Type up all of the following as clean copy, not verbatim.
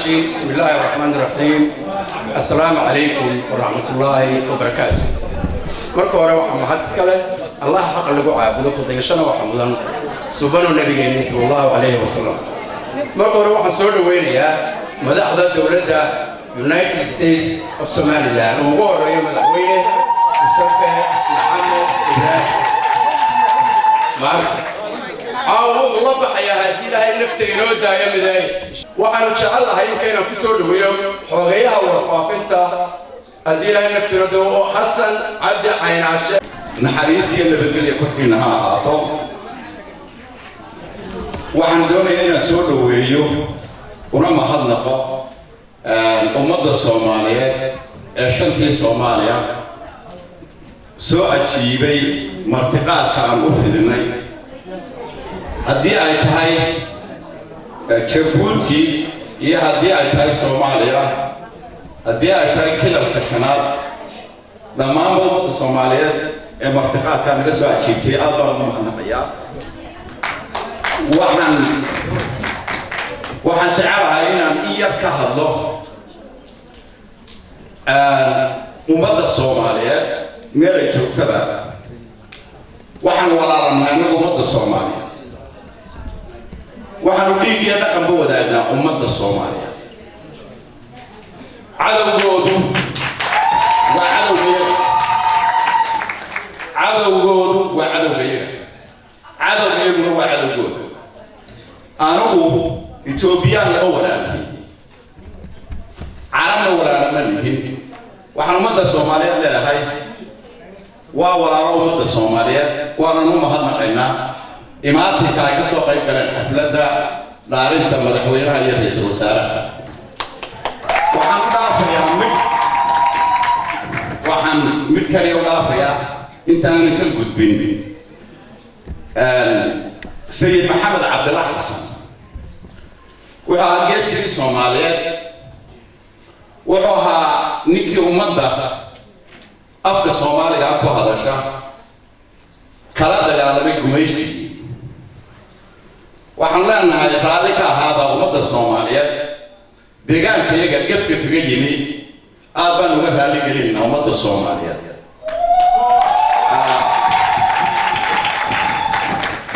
بسم الله الرحمن الرحيم. السلام عليكم ورحمة الله وبركاته. مركو روح محد سكله الله حق لجوع عبده كضيشنا وحمدان سبحان النبي صلى الله عليه وسلم. مركو روح صور وينيا مدح ذا دولة United States of Somaliland ومقول يوم الأولين مصطفى محمد إبراهيم مارتن أو الله بحياة دي لها نفتي نودا يا مداي وأنا شاء الله يمكن أن تسود ويوم حواليها وفافنتا دي لها نفتي نودا حسن عبد عين عشاء نحريسي اللي بالبلي كنا عطوا وعن دوني أنا سود ويوم ونما هالنقا أمد الصومالية شنتي صوماليا سوء أجيبي مرتقات كان أفدني هدي أي تاي جيبوتي هي هدي أي تاي صوماليا هدي أي تاي كلا الكشنات لما أمد الصومالية مرتقات كان سوء أجيبتي الله مهنقيا وحن تعالى هنا إياك هالله أمد الصومالية ميري جوكتبا وحن ولا رمنا إنه أمد الصومالية وحن بيجي أنا كم بودانا أمد الصومالية عدو جودو وعدو غير عدو جودو وعدو غير عدو غير وعدو جودو أنا إثيوبيان أولا عالم أولا منهم وحنا مدة الصومالية لا هاي ولا مدة الصومالية وأنا نوم هالنا إمارتي كاي كسر قريب كان الحفلة ده لارين تم مدحوينها هي رئيس الوزراء وحنا دافع وحنا متكلي ودافع أنت أنا كل جود بين سيد محمد عبد الله حسن وها جالسين الصومالية وها نيكي أمدا أفك الصومالية أكو هذا شا كلا دلالة بجميسي وحنا لنا ذلك هذا أمدا الصومالية ديجان كيجا كيف تجيني أبان وذلك لنا أمدا الصومالية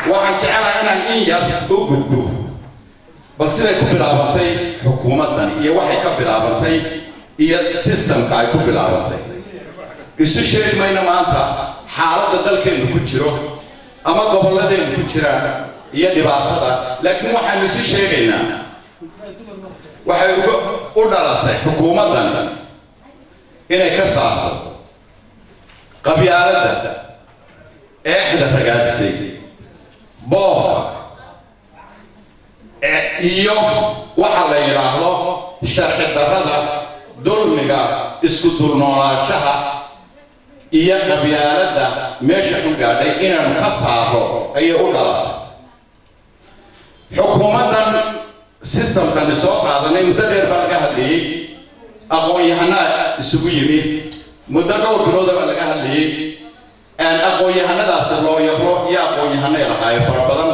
وحن تعالى أنا إياه أقول بس إذا كبر عبرتي حكومتنا هي واحد كبر عبرتي هي سيستم كاي كبر عبرتي السوشيال ما ينام أنت حالة ذلك إنه كتيره أما قبل هذا إنه كتيره هي دبعتها لكن واحد السوشيال هنا واحد يقول عبرتي حكومتنا هنا كسر قبيلة إحدى تجارسي بوه iyo waxa la yiraahdo sharci darrada dulmiga isku dulnoolaanshaha iyo qabyaaladda meesha ku gaadhay inaan ka saaro ayay u dhalatay xukuumadan systemkan soo qaadanay muddo dheer baa laga hadlayay aqoon-yahanada isugu yimid muddo dhowr bilood baa laga hadlayay aqoon-yahanadaas loo yaro iyo aqoon-yahanada lahaay fara badan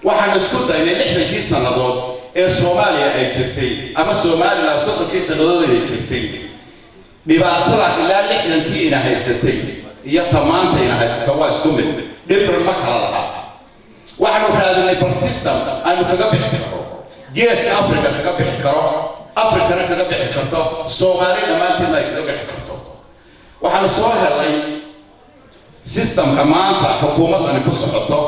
waxaan isku daynay 60 sanadood ee Soomaaliya ay jirtay ama Soomaaliland 60 sanadood ay jirtay dhibaatada ilaa 60 ina haysatay iyo tamaanta ina haysatay waa isku mid different ma kala laha waxaanu raadinay bar system aanu kaga bixi karo gees Africa kaga bixi karo Africa kaga bixi karto Soomaaliya dhamaanteed ay kaga bixi karto waxaanu soo helay system ka maanta xukuumaddan ku socoto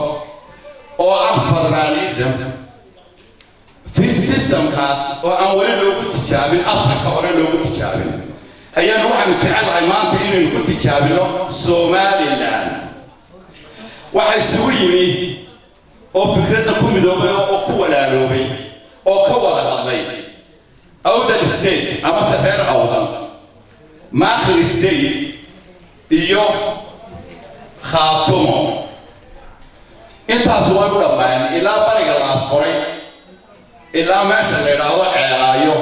oo ah federalism في السيستم كاس وأول لوجو تجابين أفريقيا ولا لوجو تجابين أيام واحد متعال عمان تقول إنه كنت تجابينه سوماليلاند واحد سويني أو فكرتنا كم دوبي أو قوة لا دوبي oo ka wada hadlay awdal state ama safeer awdal maakhir state iyo khaatumo intaas way u dhammaan ilaa bariga la asqoray ilaa meesha la yiraahdo ceelaayo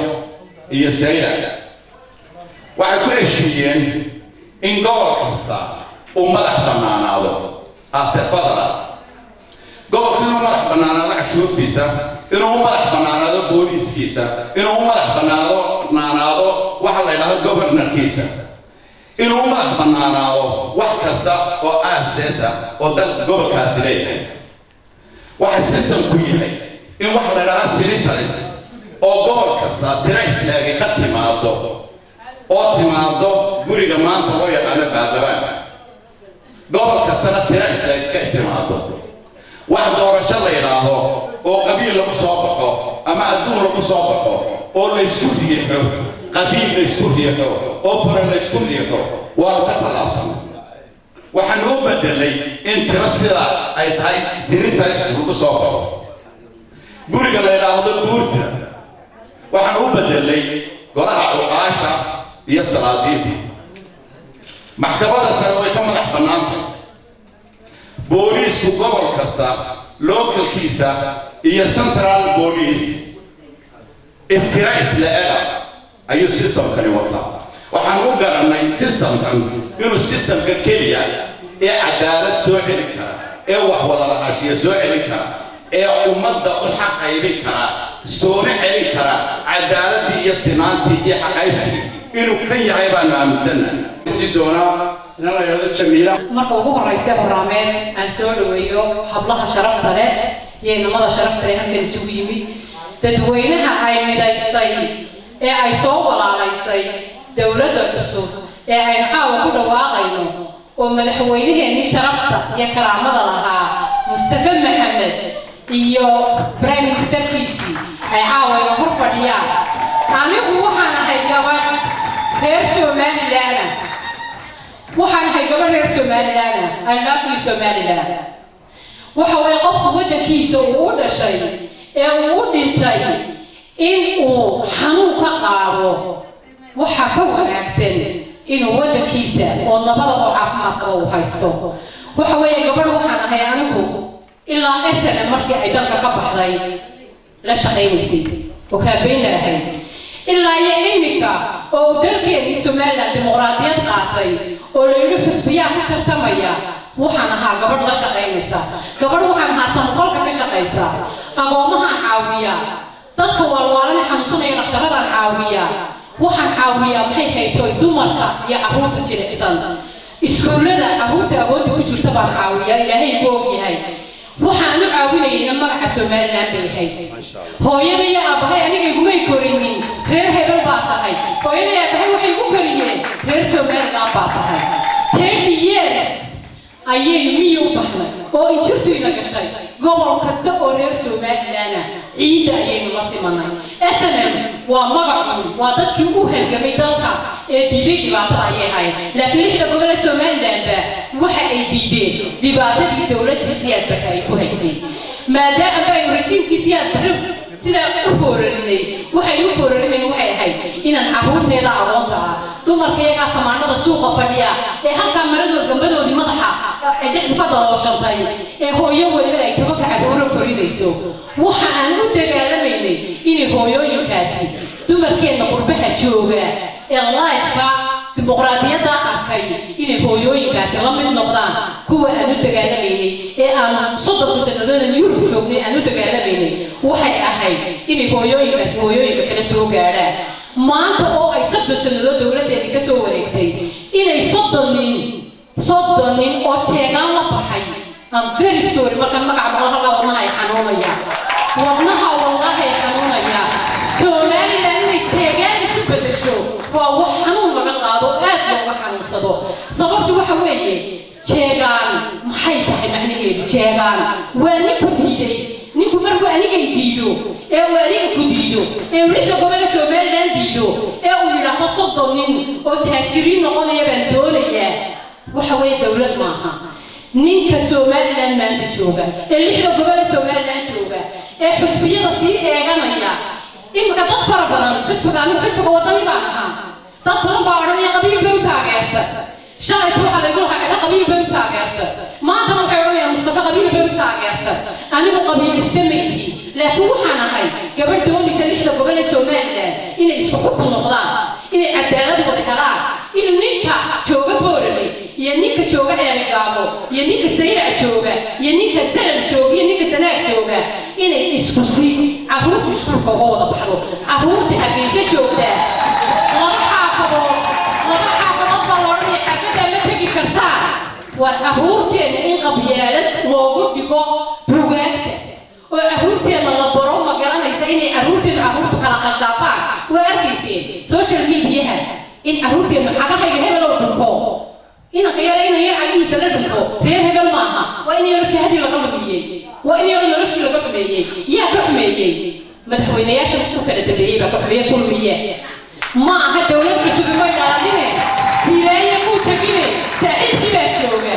iyo sayra waxay ku heshiiyeen in gobol kasta uu madax bannaanaado asafadana gobolka inuu madax bannaanaado cashuurtiisa inuu madax bannaanaado booliiskiisa inuu madax bannaanaado waxa la yiraahdo governorkiisa inuu madax bannaanaado wax kasta oo aasasa oo dal gobolkaasi leeyahay waxa system ku yahay in wax la yiraahdo secretaries oo gobol kasta tira islaaga ka timaado oo timaado guriga maanta loo yaqaano baarlamaanka gobol kasta tira islaaga ka timaado wax doorasho la yiraahdo oo qabiil lagu soo baxo ama adduun lagu soo baxo oo la isku riixo qabiil la isku riixo oo faran la isku riixo waa ka talaabsan waxaan u bedelay in tira sida ay tahay secretaries lagu soo baxo guriga la yiraahdo guurta waxaan u bedelay golaha uqaasha iyo salaadiinta maxkamadda sare way ka madax bannaantay booliisku gobol kasta localkiisa iyo central police iftira islaaga ayuu systemkani wataa waxaan u garanay systemkan inuu systemka keliya ee cadaalad soo celin kara ee wax wada lahaanshiya soo celin kara ee ummadda u xaqaybin kara soona celin kara cadaaladii iyo sinaantii iyo xaqaybsigii inuu kan yahay baanu aaminsanahay si doonaa inaan la yiraahdo Jamiila marka ugu horeysa barnaamij aan soo dhaweeyo hablaha sharafta leh iyo inamada sharafta leh halkan isugu yimid dadweynaha ay midaysay ee ay soo walaalaysay dawladda cusub ee ay caawa ku dhawaaqayno oo madaxweynaheeni sharafta iyo karaamada lahaa Mustafa Maxamed iyo Prime Ministerkiisi ay caawa hor fadhiyaan anigu waxaan ahay gabadh reer Somaliland waxaan ahay gabadh reer Somaliland I love you Somaliland waxa way qofku wadankiisa uu u dhashay ee uu u dhintay in uu xanuun ka qaado waxa ka wanaagsan inuu wadankiisa oo nabad oo caafimaad qabo u haysto waxa way gabadh waxaan ahay anigu ilaa asal markii ay dalka ka baxday la shaqeynayay oo ka beenahay ilaa iyo imika oo dalkeedii Soomaaliland dimuqraadiyad qaatay oo la yiri xisbiyaa ka tartamaya waxaan ahaa gabadh la shaqeynaysa gabadh waxaan ahaa samafalka ka shaqeysa agoomaha caawiya dadka walwaalana xanuunsanaya dhaqtarada caawiya waxaan caawiya maxay haytay dumarka iyo carruurta jilicsan iskuulada carruurta agoonta ku jirta baan caawiya ilaahay ku ogyahay waxaan u caawinayna magaca Soomaaliland bay ahayd hooyada iyo aabahay aniga igumay korinin reer hebel baa tahay hooyada iyo aabahay waxay ku koriyeen reer Soomaaliland baa tahay 10 years ayay miyo baxnay oo injirtayna gashay gobol kasta oo reer Somaliland ciida ayaynu la simanay SNM waa magacu waa dadkii u halgamay dalka ee diiday dhibaatada ayay ahayd laakiin lixda gobol ee Somaliland waxa ay diideen dhibaatadii dawladda siyaasad ay ku haysay maadaama ay rajiimkii siyaasad sida u foorarinay waxay u foorarinay waxay ahayd inaan carruurteeda awoonta dumarkeega tamaanada suuqa fadhiya ee halka maradooda gambadoodii madaxa ay dhexdu ka dalooshantay ee hooyo waliba ay kaba kacdooro korinayso waxa aan u dagaalameynay inay hooyooyinkaasi dumarkeena qurbaha jooga ee life-ka dimuqraadiyadda arkay inay hooyooyinkaasi la mid noqdaan kuwa aan u dagaalameynay ee aan 30 sanadood Yurub joognay aan u dagaalameynay waxay ahayd inay hooyooyinkaasi hooyooyinka kala soo gaadhaan maanta oo ay 30 sanadood dawladdeena ka soo wareegtay inay 30 nin oo jeegaan la baxay I'm very sorry marka magaca halka wadnaha ay xanuunaya wadnaha wallahi xanuunaya Soomaaliland inay jeegaan isu bedesho waa wax xanuun laga qaado aad looga xanuunsado sababtu waxa weeye jeegaan maxay tahay macnaheedu jeegaan waa ninku diiday ninku markuu aniga diido ee uu aniga ku diido ee uu lixda gobol ee Somaliland diido ee uu yiraahdo 30 nin oo taajiriin noqonaya baan doonayaa waxa way dawlad maaha ninka Somaliland maanta jooga ee lixda gobol ee Somaliland jooga حسبية سيئة أغنية إما كتب فربنا حسبك وطني بعدها تطلب بعضنا قبيل بيوتا غيرت شايف روح على يقول حاجة قبيل بيوتا غيرت ما تنو حيرو يا مصطفى قبيل بيوتا غيرت أنا قبيل السمي لكن وحنا هاي قبل دولي سليح قبل السومال إن إسحاق النقطان إن العدالة والحلال إن نيكا شوكة بورمي ينيكا شوكة عيالقابو ينيكا سيئة شوكة ينيكا زلل شوكة ينيكا سناك شوكة إن إسكسي عهود يسكر فوضى بحضو عهود حبيسة شوكة وعهورتين إن قبيلة موجود بكو بروجات وعهورتين الله برو ما قرنا يسألني عهورتين على قشافات وأركيسين سوشيال ميديا إن عهورتين حاجة هي لو بكو إن غير إن هي على يسأل بكو هي معها وإن يرجع هذه لقلبي وإن يرجع لقلبي يا كحمي ما تحوينياش شو كانت تبيه كحمي كل مية ما هاد دولة عسوبي ما يدارني سيرايا موتبيني سعيد كباتشوغا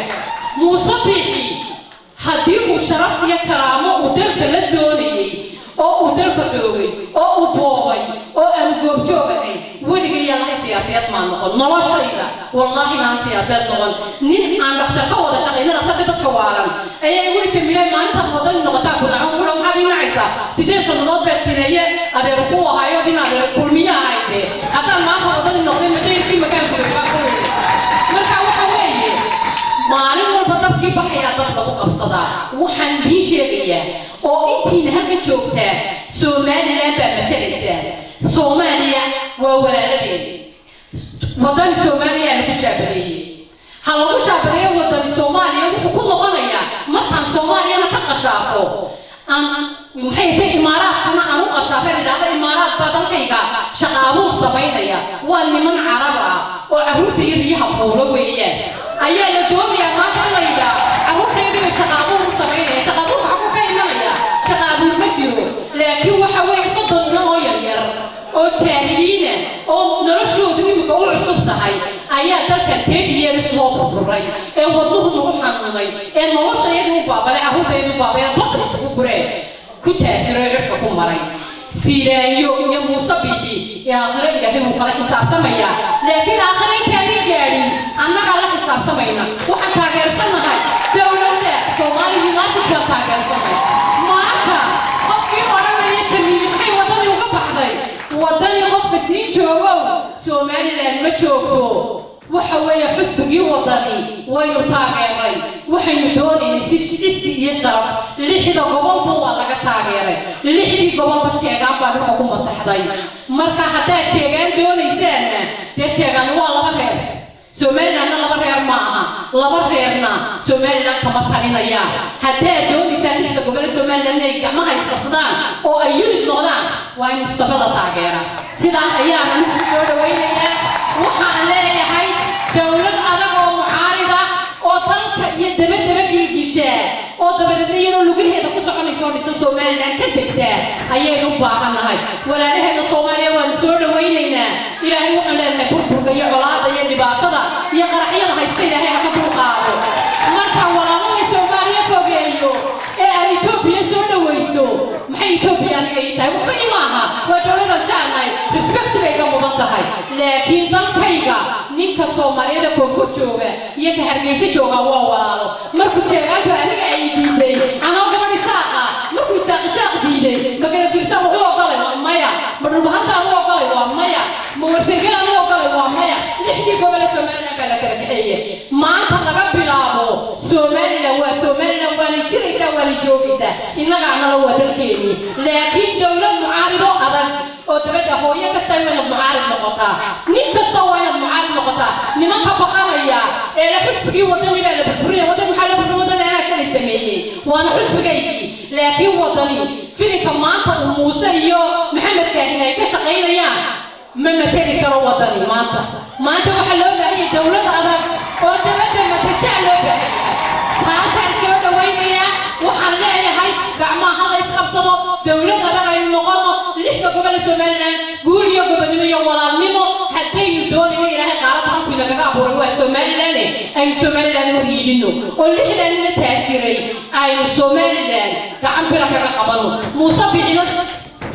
مصطفي هديه شرف يا كرامه ودرك للدوني او ودرك حوغي او بوغي او انقوب جوغي ودقي يلا سياسيات ما نقول نلا شيدا والله ما سياسات نقول نين عن رختك ولا شغينا رختك كوارا اي يقول جميله ما انت مضل نقطع كل عمر وما بين عيسى سيدين صنوات بيت سينيه ادي ركوع هاي ودينا ادي كل مياه هاي حتى ما مضل نقطه مدير في مكان maalin walba dabkii baxaya dab lagu qabsadaa waxaan diin sheegaya oo intiin halka joogtaa Soomaaliland baa matalaysa Soomaaliya waa walaaladeen wadan Soomaaliya lagu shaabadeeyay hal lagu shaabadeeyay wadan Soomaaliya wuxuu ku noqonayaa markaan Soomaaliyana ka qashaafo maxay tahay imaaraadkana aan u qashaafay ilaa imaaraad badankayga shaqaabu sameynaya waa niman carab ah oo caruurta yariyaha fuulo weeyaan ayaa la doonayaa maanta la yidhaa caruurtayda shaqaabuhu sameynaya shaqaabuhu waxa ku ka imanaya shaqaabuhu ma jiro laakiin waxa weeye soddon nin oo yaryar oo jaahiliina oo noloshoodu imika u cusub tahay ayaa dalkan teediyeen soo burburay ee wadnuhu nagu xanuunay ee noloshayadu u baabalay caruurtaydu baabalay badda isugu gureen ku taajiray cirka ku maray سيرايو يا موسى بيبي يا آخر إلهي مقالة حساب تميا لكن آخر إنتاني جاري أنا على حساب تمينا وحتى غير سنة هاي دولة سومالي ينادي بلتا غير سنة ما أنت خفكي ورانا يتميني محي وطني وقبح ذي وطني خفك سيجوه سومالي لأن ما تشوفه وحوي حسبي وطني ويتاغيري وحين دوني نسيشتي يشرف لحدا قبل بوا لغا تاغيري لحدي قبل بتيغان بانو حكومة صحدي مركا حتى تيغان دوني سانا دي تيغان waa laba reer Soomaaliland laba reer maaha laba reerna Soomaaliland kama talinaya hadaa doonaysa lixda gobol Soomaaliland ay gacmaha isqabsadaan oo ay yiri noqdaan waa in Mustafa la taageera sidaa ayaan ku soo dhaweynaya waxaan leeyahay dawlad adag oo mucaarida oo dalka iyo dabadaba gilgisha oo dabadaba lugaheeda ku soconayso dhisan Soomaaliland ka degta ayay u baahanahay walaalaheena Soomaaliya waan soo dhaweynaynaa ilaahay wuxuu leeyahay burburka iyo colaadda iyo dhibaatada iyo qaraxyada haysta ilaahay ha ka dulqaado marka walaalaha Soomaaliya fogeeyo ee ay Itoobiya soo dhaweyso maxay Itoobiya aniga tahay waxba imaaha waa dawladda jaarnay respect bay ka mudan tahay laakiin dalkayga ninka Soomaaliyada koonfur jooga iyo ka Hargeysa jooga waa walaalo markuu jeegaanka aniga ay diiday ana gabadh isaaqa markuu isaaq diiday magala birsa wuxuu oqolay maya marubahanta uu oqolay waa maya moortegala uu oqolay waa maya lixdii gobol Soomaaliland baa la kala kaxeeyay maanta laga bilaabo Soomaaliland waa jiraysaa waa joogaysaa inaga ana waa dalkeeni laakiin dawlad mucaarido adag oo dabada hooyo kasta ay wada mucaarid noqotaa nin kasta waa inay mucaarid noqotaa nimanka baqanaya ee la xusbigii wadaniga la burburiyo wadan waxa la burburiyo wadan ana shalay sameeyay waana xusbigaygii laakiin wadani filimka maanta uu Muuse iyo Maxamed Kaahin ay ka shaqeynayaan ma matali karo wadani maanta waxa loo baahan yahay dawlad adag oo dabada matashaa loo baahan yahay taasaan soo dhaweynaya waxaan leeyahay gacmaha la isqabsado dawlad adag ay noqono lixda gobol Soomaaliland guul iyo gobonimo iyo walaalnimo haddii doonayaan ilaahay qaarada halku inaga abuuray waa Soomaaliland أي سوماليلاند وهيدينو ولحنا نتاجري أي سوماليلاند كعم بركة قبلو مصابين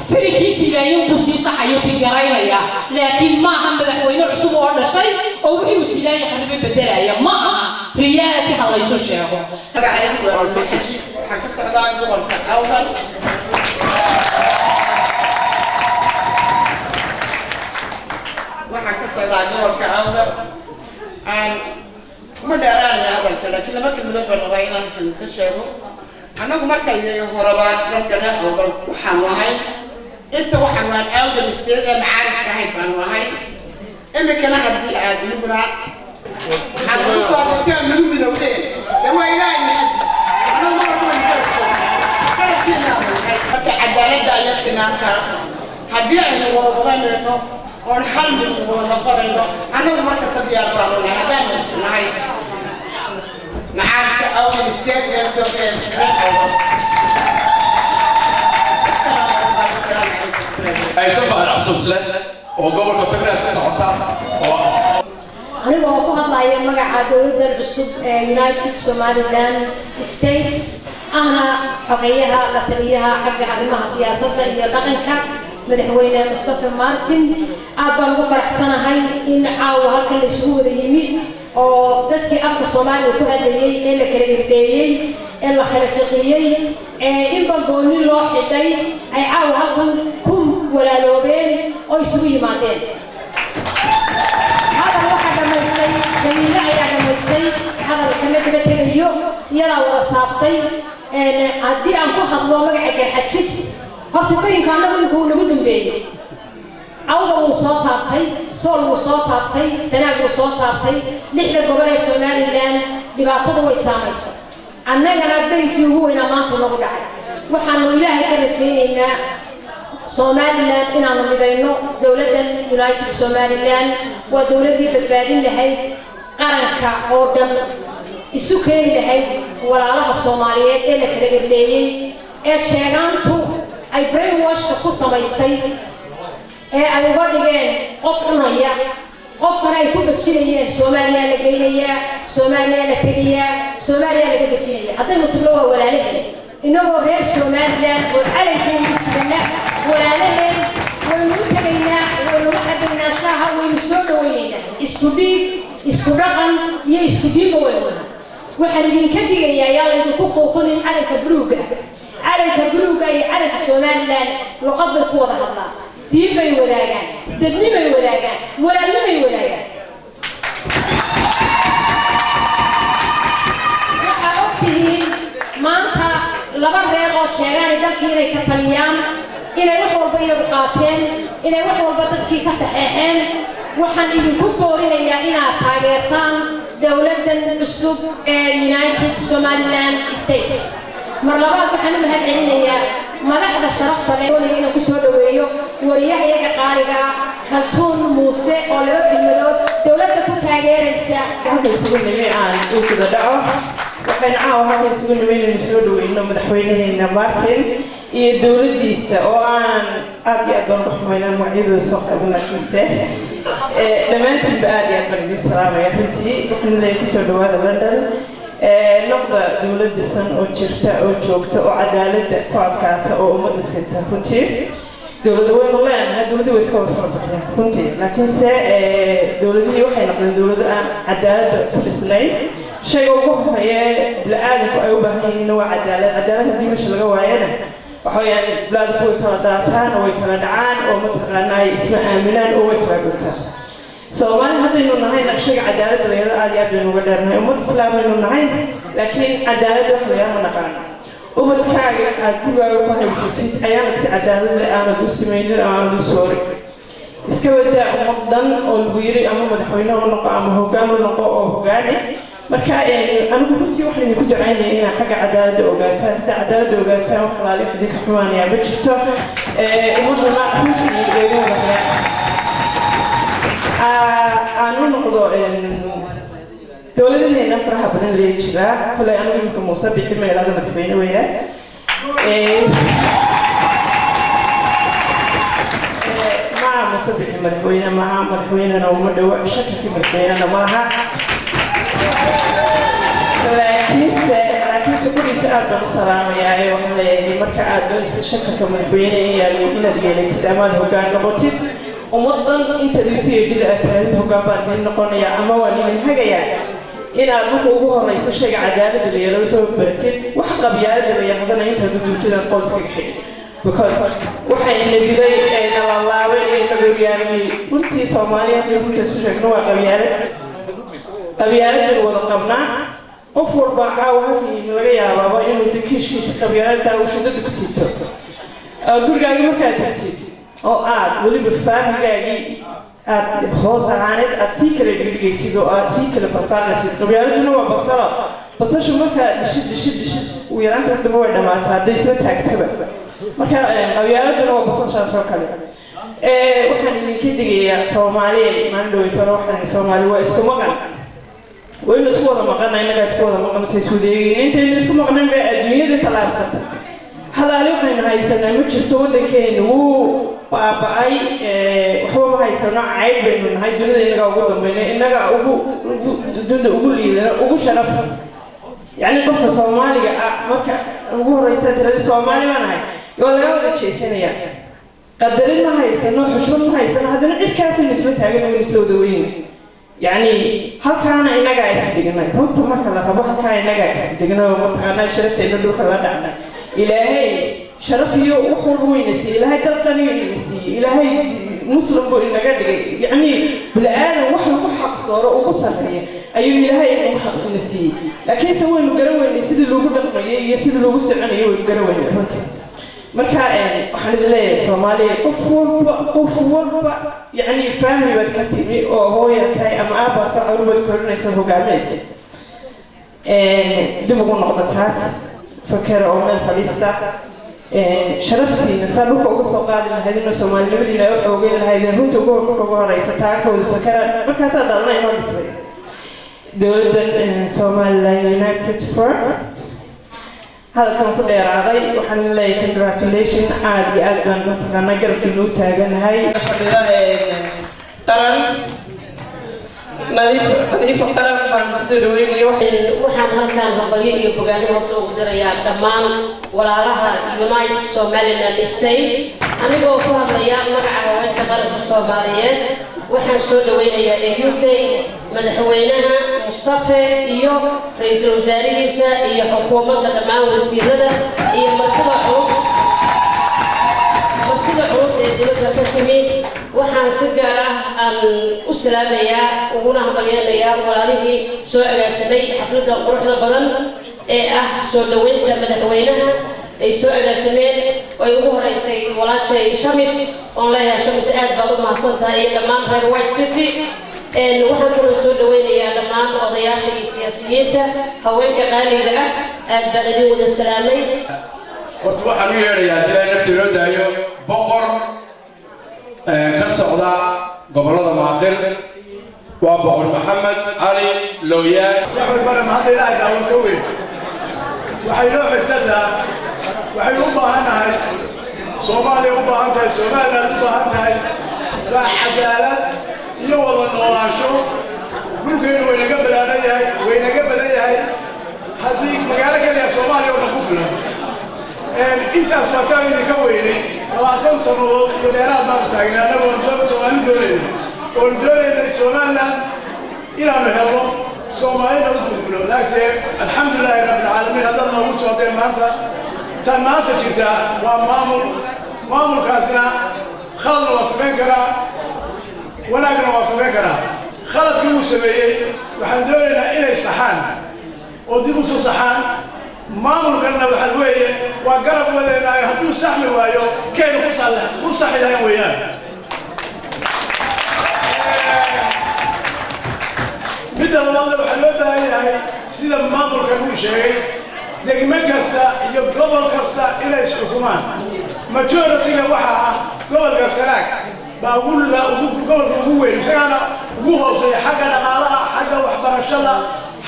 فريكيسي لا ينقصي صحيوتي قرايبيا لكن ما هم مدحوين عصوب ولا شيء أو هي وسيلة يحرب بدرايا ما ريالتي الله يسوع شيخه. هذا عيب حكى السعداء قبل أول وحكى السعداء قبل كأول ما دراني هذا الكلام لكن لما كنا نقول رأينا في الكشف أنا قمت كي هربات ذكر أول وحنوهاي أنت وحنوان أول مستيقظ معارك كهيد بنوهاي إما كنا هدي عادي نقول أنا بصراحة كان نقول بدولين لما إلهي نهدي أنا ما أقول لك أنا عدالة داية سنان كارثة هدي أنا والله إنه ونحل من والله إنه أنا ما كسبت يا رب هذا من هاي معارك أول مستيقظ يا سوكيس أي سفر أحسوس له وقبل كتير تصعدها أنا بقول هذا مجا دولة العصب United Somaliland States أنا حقيقة لتريها حق علمها سياسة هي رقمك مدحوينا مصطفى مارتن أبى مفرح سنة هاي إن عاوها كل أسبوع يمي أو ذاتك أفك الصومالي وكهذا يي إلا كريديي إلا كرفيقيي إن بقولي له حدي أي عاوها كم ولا لوبين أو يسوي معدين هذا الواحد لما يصير جميلة يعني لما يصير هذا الكلام بتريو يلا وصافتي إن عدي عن كل خطوة ما قاعد يحكيس هتبين كانوا يقولوا نقدم بيه أول وصوت هابتي صول وصوت هابتي سنة وصوت هابتي نحن قبل سوماليلاند لبعضه ويسامس أنا جرب بينك وهو إن ما تنقل عليه وحنا إلهي كرتينا سوماليلاند إن أنا مدينه دولة يونايتد سوماليلاند ودولة بالبادين لهي قرنك أردن السكان لهي ولا الصوماليات إلا كرجلية أشجعانتو أي برين واش تخص ما يصير أي ورديان قفنا يا قفنا يكون بتشيلين سوماليا لجينيا سوماليا لتجيا سوماليا لجينيا هذا مطلوب ولا له إنه غير سوماليا وعلى كل مسلمة ولا له ونوتجينا ونوحدنا شاها ونسولوينا إسكودران يسكودي بوينا وحنين كدي يا يدكو خوفن على كبروجا على كبروجا على سوماليا لقد بقوة هذا دين ما يولاجان دني ما يولاجان ولا ما يولاجان وحوقته ما أنت لبرر أو شيران ذكي كتليان إلى وحول بيبقاتين إلى وحول بدك كسحين وحن يكون بورينا إلى تاجرتان دولة السوق United Somaliland States مرلبات وحنا مهدعين يا مدحda sharafta leh oo inuu ku soo dhaweeyo wariyaha qaariga kaltuun muuse oo laba kelmadood dawladda ku taageeraysa waxa isugu nimcaan uu ku dhaco waxaan caawa isugu nimcaan soo dhaweeyno madaxweynaheena Martin iyo dawladdiisa oo aan aad iyo aad u xumaynaan magacyada soo qabanaysa dhamaantiin aad iyo aad baan salaamaya runtii waxaan leeyahay ku soo dhawaada London نقطة دولة دسان أو شرطة أو جوكتة أو عدالة كوابكات أو أمد السلطة كنتي دولة وين والله أنا دولة ويسكوت فربتها كنتي لكن دولة دي وحين نقدر دولة عدالة فلسطينية شيء وقوه هي بالعادة أو بهاي نوع عدالة دي مش الجواينا وحياة بلاد بوي كرداتان أو كردعان أو مثلا اسم آمنان أو كردوتان سومالي هذا إنه نهاي نقشة عدالة غير عادية بين وقدرنا أمة الإسلام إنه نهاي لكن عدالة وحياة منقارنة أمة كاغي أقول وقوها بسيطة أيام عدالة أنا دوسمين أنا دوسوري إسكويتا أمضان أو الويري أما مدحوينه ونقع أما هوغان ونقع أو هوغاني مركا أنا كنت واحد يكون دعاني هنا حق عدالة أوغاتا عدالة أوغاتا وحلالي حديك حماني بجرته أمضان ما كنت يقولون بحياتي أنا نقول دولة هنا فرحة بدن ليجرا كل أنا يمكن موسى بيتم يلاذ متبين وياه مع موسى بيتم متبين مع متبين أنا ومدوا شكل متبين أنا معها laakiinse guriisa aad baan u salaamayaa ee waxaan leeyahay marka aad doonaysa shakarka madaxweyne inaad yeelatid ama aad hoggaan noqotid ummadan intaad isu yeedida aad tirahdid hoggaan baan idin noqonayaa ama waan idin hagayaa inaad marka ugu horeysa shayga cadaaladda la yeelado soo baratid wax qabyaaladda la yaqdana intaad u duubtidaan qoyska xig because waxayna dilay nalalaabay ee nagoryaamiyey runtii soomaaliya haddii runtaas u sheegno waa qabyaaladdan wada qabnaa qof walba caawa halkii laga yaabaaba inuu dikiishkiisa qabyaaladdaa uu shidada ku siito gurigaagii markaad tagtid oo aad weliba faamigaagii aad hoos ahaaneed aad sii kala dhigdhigaysid oo aad sii kala farfaaqaysid qabyaaladuna waa basalo basashu markaa dhishid ugu yaraanta dambe way dhammaata hadday isla taagtaba marka qabyaaladuna waa basashaas oo kale waxaan idinka digayaa soomaaliya maalin dhaweytana waxaan soomaali waa isku maqan waynu isku wada maqana innagaa isku wada maqan say suudeegiin intaynu isku maqnan bay adduunyada tallaabsata halaali waxaynu haysanaa ma jirto waddankeenu wuu baaba'ay waxba ma haysano cayd baynu nahay dunida innagaa ugu dambayna innagaa dunida ugu liidana ugu sharaf yacni qofka soomaaliga ah marka ugu horreysa tirada soomaali baan ahay waa laga wada jeesanayaa qadarin ma haysano xushmad ma haysano haddana cirkaasaynu isla taagan waynu isla wada weyna yacni halkaana innagaa isdignay runta marka la rabo halkaa innagaa isdignay oo mataqaanaa sharafteenna dhulka la dhacnay ilaahay sharaf iyo wax walba wayna siiyey ilaahay dalqaniyo ina siiyey ilaahay muslim buu inaga dhigay yacni bini-aadan wax lagu xaqsooro ugu sarreeya ayuu ilaahay ina siiyey laakiinse waynu garan weynay sidii loogu dhaqmayay iyo sidii loogu soconayay waynu garan weynay runtii marka waxaan idin leeyahay soomaaliya qof walba yacni faamili baad ka timi oo hooya tahay ama aabbaata carubaad korinaysa hogaaminaysa dib ugu noqda taas fakera oo meel fadhiista sharaftiina saa dhulka uga soo qaadi lahaydin oo soomaalinimadiina ay u xoogeyn lahaydin runta ugu horeysa taa ka wada fakera markaasaa dalna inoo dhismay dowladdan Somaliland United Front halkan ku dheeraaday waxaan leeyahay congratulations aad iyo aad baan mataqaanaa garabkiina u taaganahay fadhida qaran nadiif qaran baan soo dhaweynaya waxaan halkaan hambalyo iyo bogaadin horta ugu dirayaa dhammaan walaalaha United Somaliland State anigoo ku hadlaya magaca haweenka qaranka Soomaaliyeed waxaan soo dhaweynayaa UK madaxweynaha Mustafa iyo ra'iisul wasaarihiisa iyo xukuumadda dhammaan wasiirada iyo martida culus ee dowladda ka timid waxaan si gaar ah aan u salaamayaa uguna hambalyeelayaa walaalihii soo agaasamay xafladda quruxda badan ee ah soo dhaweynta madaxweynaha ay soo agaasameen oo ay ugu horeysay walaashay Shamis oo leeyahay Shamis aad baad u mahadsantahay iyo dhammaan reer White City waxaan kaloo soo dhaweynayaa dhammaan odayaasha iyo siyaasiyiinta haweenka qaaliga ah aad baan idin wada salaamay horta waxaan u yeedhayaa dilaa nafti loo daayo boqor ka socda gobollada Maakhir waa boqor Maxamed Ali Looyaan waxay baran hadda ilaahay daawan ka weyn waxay loo xigtataa waxay u baahanahay Soomaaliya u baahan tahay Soomaaliland u baahan tahay waa cadaalad iyo wada noolaansho dhulkeenu waynaga balaaran yahay waynaga badan yahay haddii magaalo kaliya Soomaaliya oo ku filan intaas waa taa idinka weynay 20 sanadood iyo dheeraad baan taagnaa annagu waan Soomaali doonayna Somaliland inaanu helno Soomaalina u gudbino laakiin alxamdulilaahi rabbil caalamiin hadda noogu socday maanta tan maanta jirta waa maamulkaasna khalad waa samayn karaa wanaagna waa samayn karaa khaladkii uu sameeyey waxaan doonaynaa inay saxaan oo dib u soo saxaan maamulkanna waxaa weeye waa garab wadeenaayo hadduu saxmi waayo keenu ku saxi lahayn weeyaan midda labaadna waxaa loo baahan yahay sida maamulkan uu sheegay degme kasta iyo gobol kasta inay isxukumaan majority-ga waxaa ah gobolka Sanaag baa gobolka ugu weyn isagana ugu hooseeya xagga dhaqaalaha xagga waxbarashada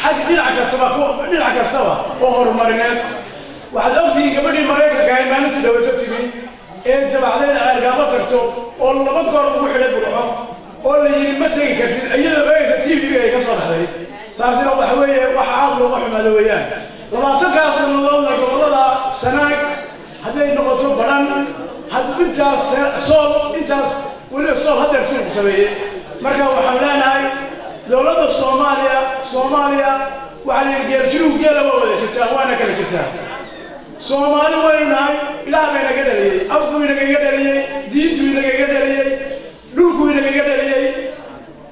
xagga dhinac kastaba oo horumarineed waxaad ogtihiin gabadhii Mareykanka ahayd maalintii dhawaato timi ee tabaxdayna ceelgaabo tagto oo 2 goor ugu xidhay burco oo la yiri ma tagi kartid iyadoo aysa TV-ga ay ka soo baxday taasina waxa weeye waxa aad looga xumaado weeyaan 20 sanadood gobolada sanaag hadday noqoto baran had intaas sool intaas wali sool hadda ku sameeyay marka waxaan leenahay dawladda Soomaaliya waxa la geerjiru geelaba wada jirtaa waana kala jirtaa Soomaali waynahay ilaahay bay naga dhaliyay afku naga dhaliyay diintu naga dhaliyay dhulku naga dhaliyay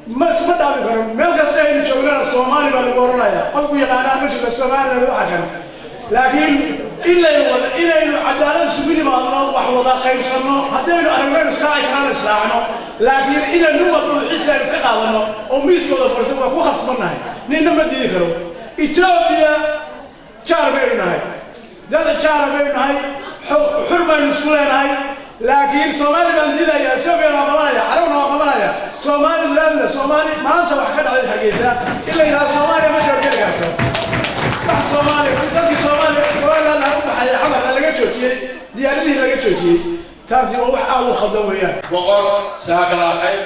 ma dhaafin karo meel kasta ay joogaan Soomaali baa lagu oranayaa qofku yaqaanaa ma jiro Soomaaliya waxa kan laakiin inaynu cadaalad isugu nimaadno wax wada qaybsano haddaynu aragno iska islaacno laakiin inaynu wada xisaab ka qaadano oo miiskooda fursan waa ku khasbanahay ninna ma diidi karo Ethiopia jaarbaynahay dad jaarbaynahay xurmaan isku leenahay laakiin Soomaali baan diidayaa Ethiopia la qabanaya carabna waa qabanaya Soomaali maanta wax ka dhacay Hargeysa ilaa ilaa Soomaaliya ma soo geli karto Soomaali dadkii Soomaali la baxay xabad laga joojiyay diyaaradii laga joojiyay taasi waa wax aad u khaldan weeyaan boqor saakalaaqay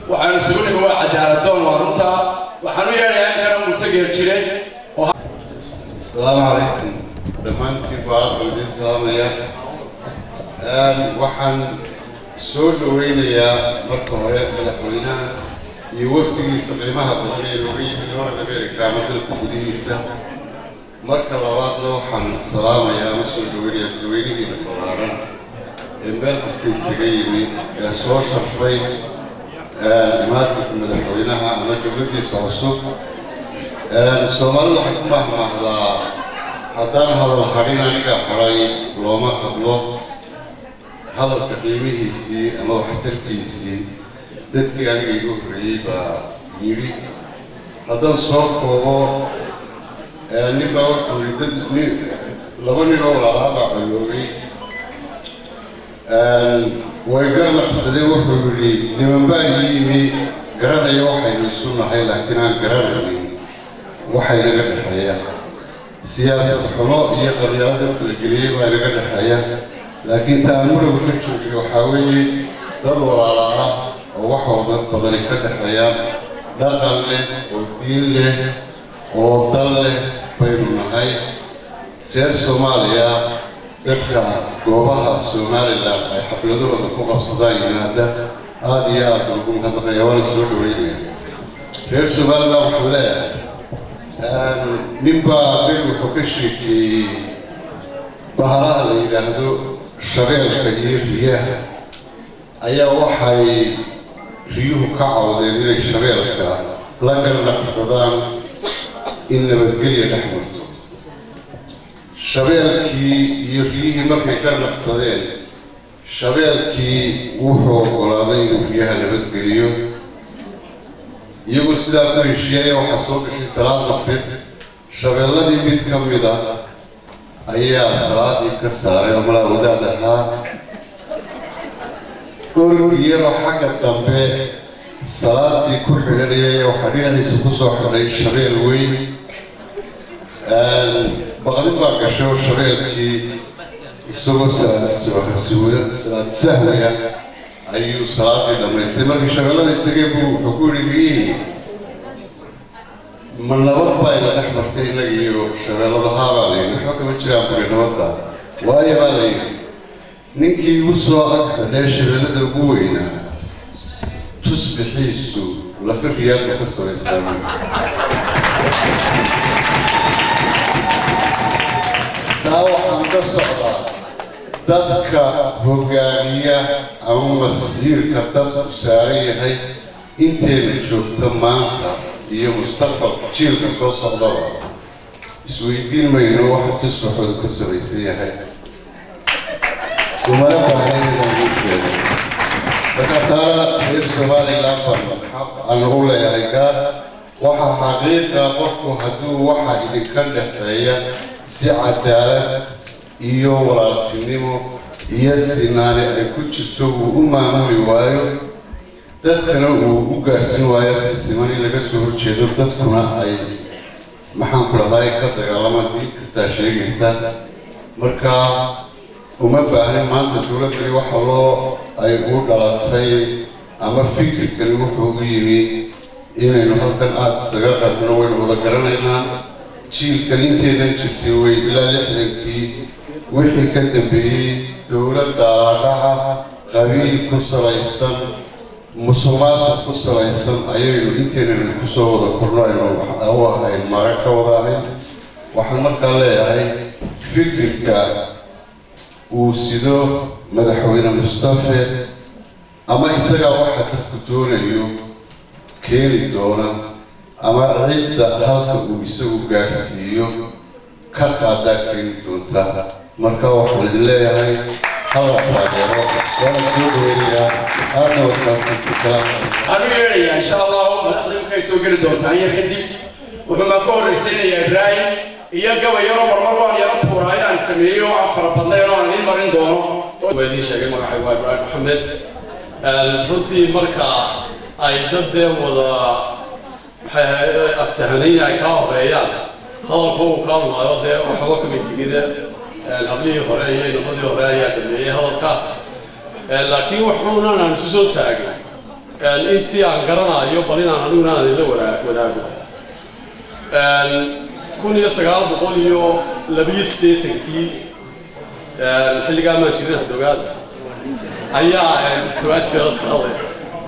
waxaan suuliga waa cadaalad doon waa runta waxaan u yeerayaa inaan muuse geer jiray السلام عليكم دمانتي بعض بدي السلام يا waxaan soo dhaweynayaa marka hore madaxweynaha iyo wafdigiisa qiimaha badan ee looga yimid North America dalka gudihiisa marka labaadna waxaan salaamayaa ama soo dhaweynayaa dadweynihiina ballaaran ee meel kasta isaga yimid ee soo sharfay imaatinka madaxweynaha ama dowladdiisa cusub Soomaalidu waxay ku mahmaahdaa haddaan hadal hadhin aniga haray looma hadlo hadalka qiimihiisii ama waxtarkiisii dadkii aniga igu horreeyey baa yidhi haddaan soo koobo nin baa wuxuu yidhi laba nin oo walaalaha baa coloobay way garnaqsadeen wuxuu yidhi niman baa yimi garanaya waxaynu isu nahay laakiin aan garanaynin waxay naga dhexeeya siyaasad xumo iyo qabyaalad dadka la geliyey baa naga dhexeeya laakiin taan muruga ka joogay waxaa weeye dad walaala ah oo wax badani ka dhexeeyaan dhaqan leh oo diin leh oo dal leh baynu nahay reer Soomaaliya dadka goobaha Somaliland ay xafladooda ku qabsadaan yimaada aad iyo aad ugu mahadnaqaya waan soo dhaweynaya reer Somaliland waxaa leeyahay ninbaa bir wuxuu ka sheekeeyey bahalaha la yidhaahdo shabeelka iyo riyaha ayaa waxay riyuhu ka cawdeen inay shabeelka la garnaqsadaan in nabadgelya dhex marto shabeelkii iyo riyihii markay garnaqsadeen shabeelkii wuxuu oggolaaday inuu riyaha nabadgeliyo iyagoo sidaa ku heshiiyay waxaa soo gashay salaad maqrib shabeelladii mid ka mid ah ayaa salaadii ka saaray oo malaa wadaad ahaa orgii yaroo xagga dambe salaadii ku xidhanayay waxaa dhinaciisa ku soo xidhay shabeel weyn baqdin baa gashay oo shabeelkii isagoo salaad sahwiya ayuu salaadii dhamaystay markii shabeelladii tagay buu wuxuu ku yidhi ma nabad baa ina dhex martay innaga iyo shabeellada haabaa la yidhi waxba kama jiraan buri nabadda waayo baa la yidhi ninkii igu soo ag xidhay shabeellada ugu weynaa tusbixiisu lafi riyaadka ka soo islaamay taa waxaan ka socdaa dadka hogaamiya ama masiirka dadku saaran yahay inteena joogta maanta iyo mustaqbalka jiilka soo socdaba isweydiin mayno waxa tusbaxoodu ka sabaysan yahay umana baahnaydan uu sheegay marka taana reer Somaliland aan ugu leeyahay gaar waxa xaqiiqa qofku hadduu waxa idinka dhexeeya si cadaalad iyo walaaltinimo iyo sinaani ay ku jirto uu u maamuli waayo dadkana uu u gaarsiin waayo si siman in laga soo horjeedo dadkuna ay maxaan ku dhahdaa ka dagaalamaan diin kastaa sheegaysa marka uma baahnin maanta dowladdani waxa ay u dhalatay ama fikirkani wuxuu u yimi inaynu halkan aada isaga qabno waynu wada garanaynaa jiilkan inteenan jirtay way ilaa 60kii wixii ka dambeeyey dowladda alaadhaca qabiil ku salaysan musuqmaasuq ku salaysan ayaynu inteenan kusoo wada kornayno u ahayn mara ka wada ahayn waxaan markaa leeyahay fikirka uu sido madaxweyne Mustafa ama isaga waxa dadku doonayo keeni doona ama cidda halka uu isagu gaarsiiyo ka qaada keeni doonta marka waxaan idin leeyahay hala taageero wala soo dhaweeyaa aadna wadkaasi fikraan anu yeelaya insha Allah madaxda waxay soo geli doontaa yar kadib wuxuu ma ka horeysiinaya Ibrahim iyo gabayaro marmar waan yara tuurayaan sameeyo aan farabadnay oo aan idin marin doono weedii sheegay magacay waa Ibrahim Maxamed runtii marka ay dadeen wada aftahanay ay ka horeeyaan hadalku uu ka maayo de waxa ka mid tigida hablii hore iyo nabadii hore ayaa dhameeyay hadalka laakiin waxuuna aan isu soo taagay intii aan garanayo bal inaan aniguna la wadaago 1982 xilligaa ma jirin dogaad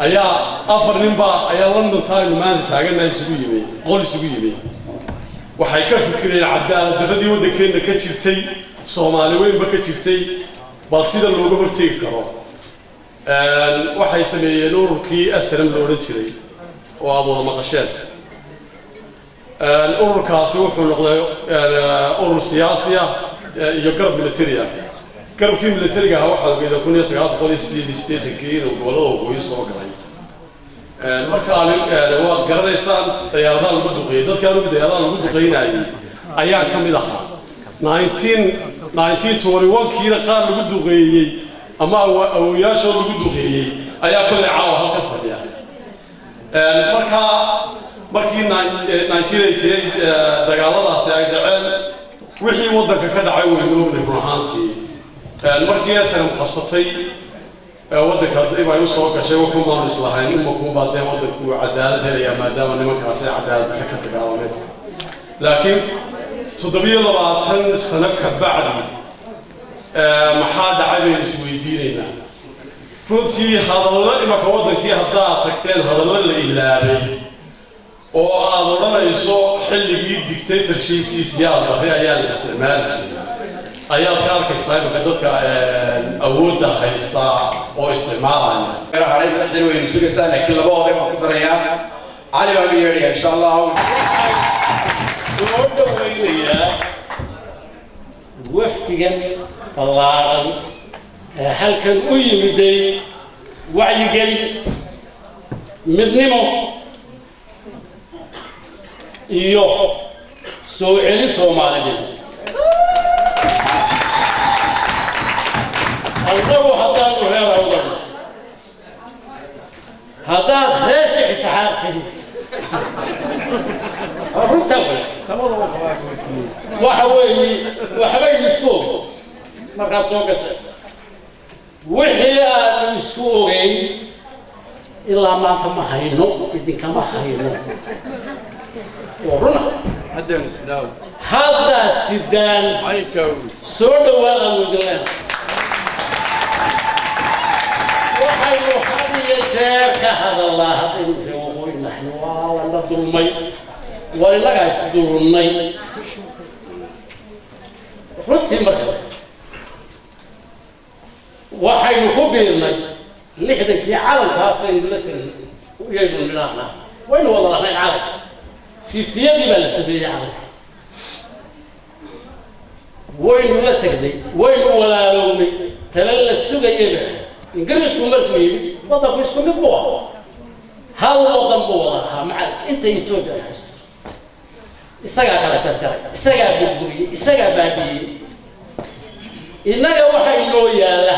ayaa afar ninba ayaa London Time maanta taaganay isugu yimid waxay ka fikireen cadaalad darradii waddankeena ka jirtay Soomaali weynba ka jirtay bal sida looga hortagi karo waxay sameeyeen ururkii asram loo oran jiray oo aad wada maqasheen ururkaasi wuxuu noqday urur siyaasi ah iyo garab military ah garabkii militariga waxa uu geeday 1988 inuu gobolada Waqooyi soo galay marka waa garanaysaan diyaaradaha lagu duqeeyay dadka diyaaradaha lagu duqeynayay ayaa ka mid ahaa 1921 qaar lagu duqeeyay ama awooyaasho lagu duqeeyay ayaa kulli caawa halka fadhiya markii 1988 dagaaladaasi ay dhaceen wixii waddanka ka dhacay way noogay ruuxaantii markii asram qabsatay waddanka dib ay u soo gashay wuxuu maamul islahayn uma ku baadeen waddanku cadaalad helaya maadaama nimankaasi cadaalad ka dagaalameen laakiin 27 sano ka bacdi maxaa dhacay baynu isweydiinaynaa runtii hadallo imaka waddankii haddaa tagteen hadallo la ilaabay oo aad odhanayso xilligii dictatorshipkiisa yaa darre ayaa la isticmaali jiray ayaad ka arkaysaa imaka dadka awoodda haysta oo isticmaalaya haray madaxdan waynu sugaysaa laakiin laba oday baan ku darayaa cali baan u yeedhaya insha Allah soo dhaweynaya waftigan ballaaran halkan u yimiday wacyigelin midnimo iyo soo celin Soomaaliyeed annagu haddaan u heerayno haddaan reeshi isxaaqtin runta waxa weeye waxbay isku markaad soo gashay wixii aan isku ogeyn ilaa maanta ma hayno idinkama hayno ورنا هدان سدان هدات سدان سو دواada wadaan waxay hadiye jeerka hadallah hadii uu nahno wala dulmay wala laga isdulmay runtii marka waxay ku biirnay lixdankii caalamkaas ay la tagay iyagoo midahna waynu wada lahayn caalamka 50 يدي بلا سبيل عمل وين ولا تقدي وين ولا لومي تلل السوق يبعد انقرش ومركوي وضع يسكن بوها هل وضع بوها مع انت يتوجه isaga kala tartay isaga burburi isaga baabiye inaga waxa inoo yaala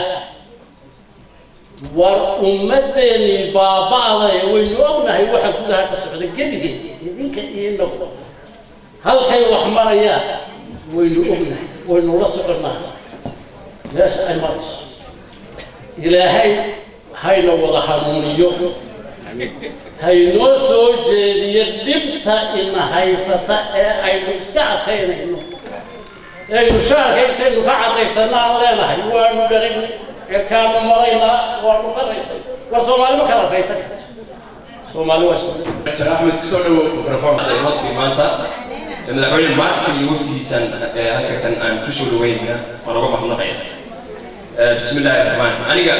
war ummadeeni baabaaday waynu ognahay waxa ku lahaa socda gabiga idinka iyo halkay wax maraya waynu ognahay waynu la soconaa meesha ay marayso ilaahay hayna wada hanuuniyo haynoo soo jeediyo dhibta ina haysata ee aynu iska adkaynayno aynu shaarka intaynu ka cadaysanaan leenahay waanu dhaqinay kaanu maraynaa waanu ka raysay war soomaali ma kala raysan soomaali waa dr axmed kusoo dhawow mikrofon imaantii maanta madaxweyne martin iyo waftigiisaan halka kan aan kusoo dhaweynaya waan uga mahadnaqaya bismillaahi raxmaan aniga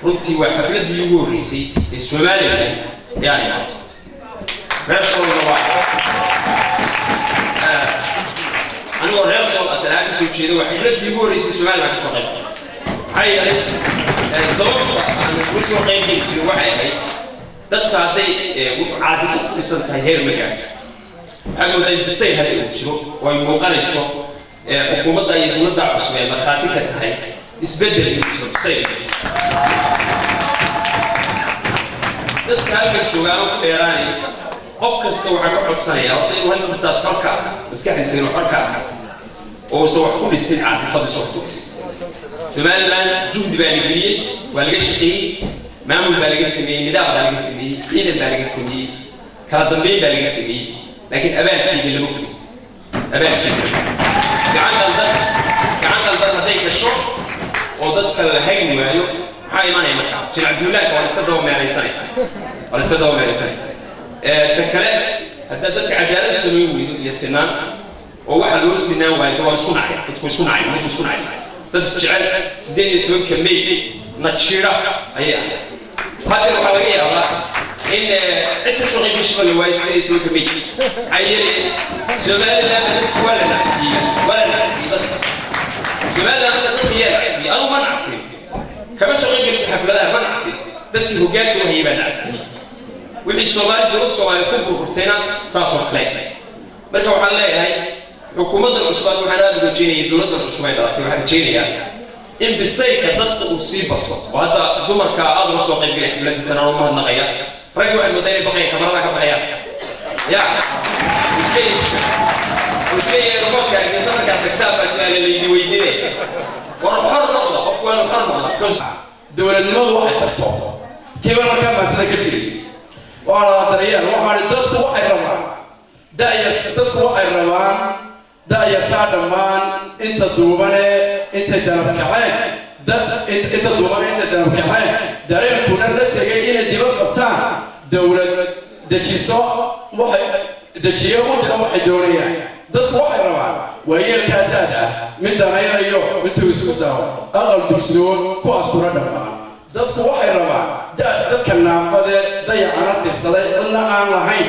runtii waa xafladii ugu horreysay ee somalilan yaan imaato reer soolna waa anigoo reer sool asalahaan kasoo jeeda waa xafladii ugu horreysay somalilan kasoo qayb maxaa yeelay sababta aan ugu soo qayb geli jirin waxay ahayd dadka hadday caadifad ku dhisan tahay heer ma gaarto waxaa moodaa bisay hadda uu jiro oo ay muuqanayso xukuumadda iyo dowladda cusub ee markhaati ka tahay isbeddel inuu jiro bisay dadka halkan joogaanoo ku dheeraanaya qof kasta waxaa ka codsanaya horta inuu halkiisaas xorka ah maskaxdiisa inuu xorka ah oo uusan wax ku dhisin caadifadiisa wax ku dhisin somaliland juhdi baa la geliyey waa laga shaqeeyey maamul baa laga sameeyey nidaam baa laga sameeyey ciidan baa laga sameeyey kala dambeyn baa laga sameeyey laakiin abaalkeeda lama gudin abaalkeeda gacan qaldan hadday gasho oo dadka la hagi waayo maxaa imanaya markaa jil cabdullaahi waa la iska daba meeraysanaysa ta kale haddaa dadka cadaalad samayn weydo iyo sinaan oo waxa loo sinaan waayo waa isku nacay dadku isku nacay ummaddu isku nacaysa dad isjecel 18 May نشيرة أيه هذا الحوالي أبا إن أنت سوي بيشبه الوايس اللي تقول كمية عيالي زمان لا ولا نعسي زمان لا تطير نعسي أو ما نعسي كما سوي بيت حفلة ما نعسي دتي هو جات وهي ما نعسي واللي الصومال دروس الصومال كل برتنا تصور خلاص برجع على هاي حكومة الأسبوع وحنا بنجيني دولة الأسبوع دلوقتي وحنا بنجيني إن بالسيف ضد مصيبة وهذا دمر كأضرب سوق الجريح الذي تناول مهنا نغيا رجع المدير بقية كمان لا كبقية يا مش شيء ربط يعني إنسان كاتب بس اللي يويدني وأنا حر نقطة أفكار حر نقطة دولة النمو واحد تطور كيف أنا كان مسألة كتير وعلى دريان وعلى ضد واحد رمان داير ضد واحد رمان داير تعلمان أنت دوبنا أنت دارك حين أنت دوبنا أنت دارك حين دارين كنا نتجه إلى الدباب بتاع دولة دجسوا واحد دجيا ودنا واحد دولية ضد واحد رمان وهي الكادة من دنيا اليوم من توسوسها أغلب دكسون كواس كنا دمان ضد واحد رمان ضد كنافذة ضيعنا تستطيع أن أنا هاي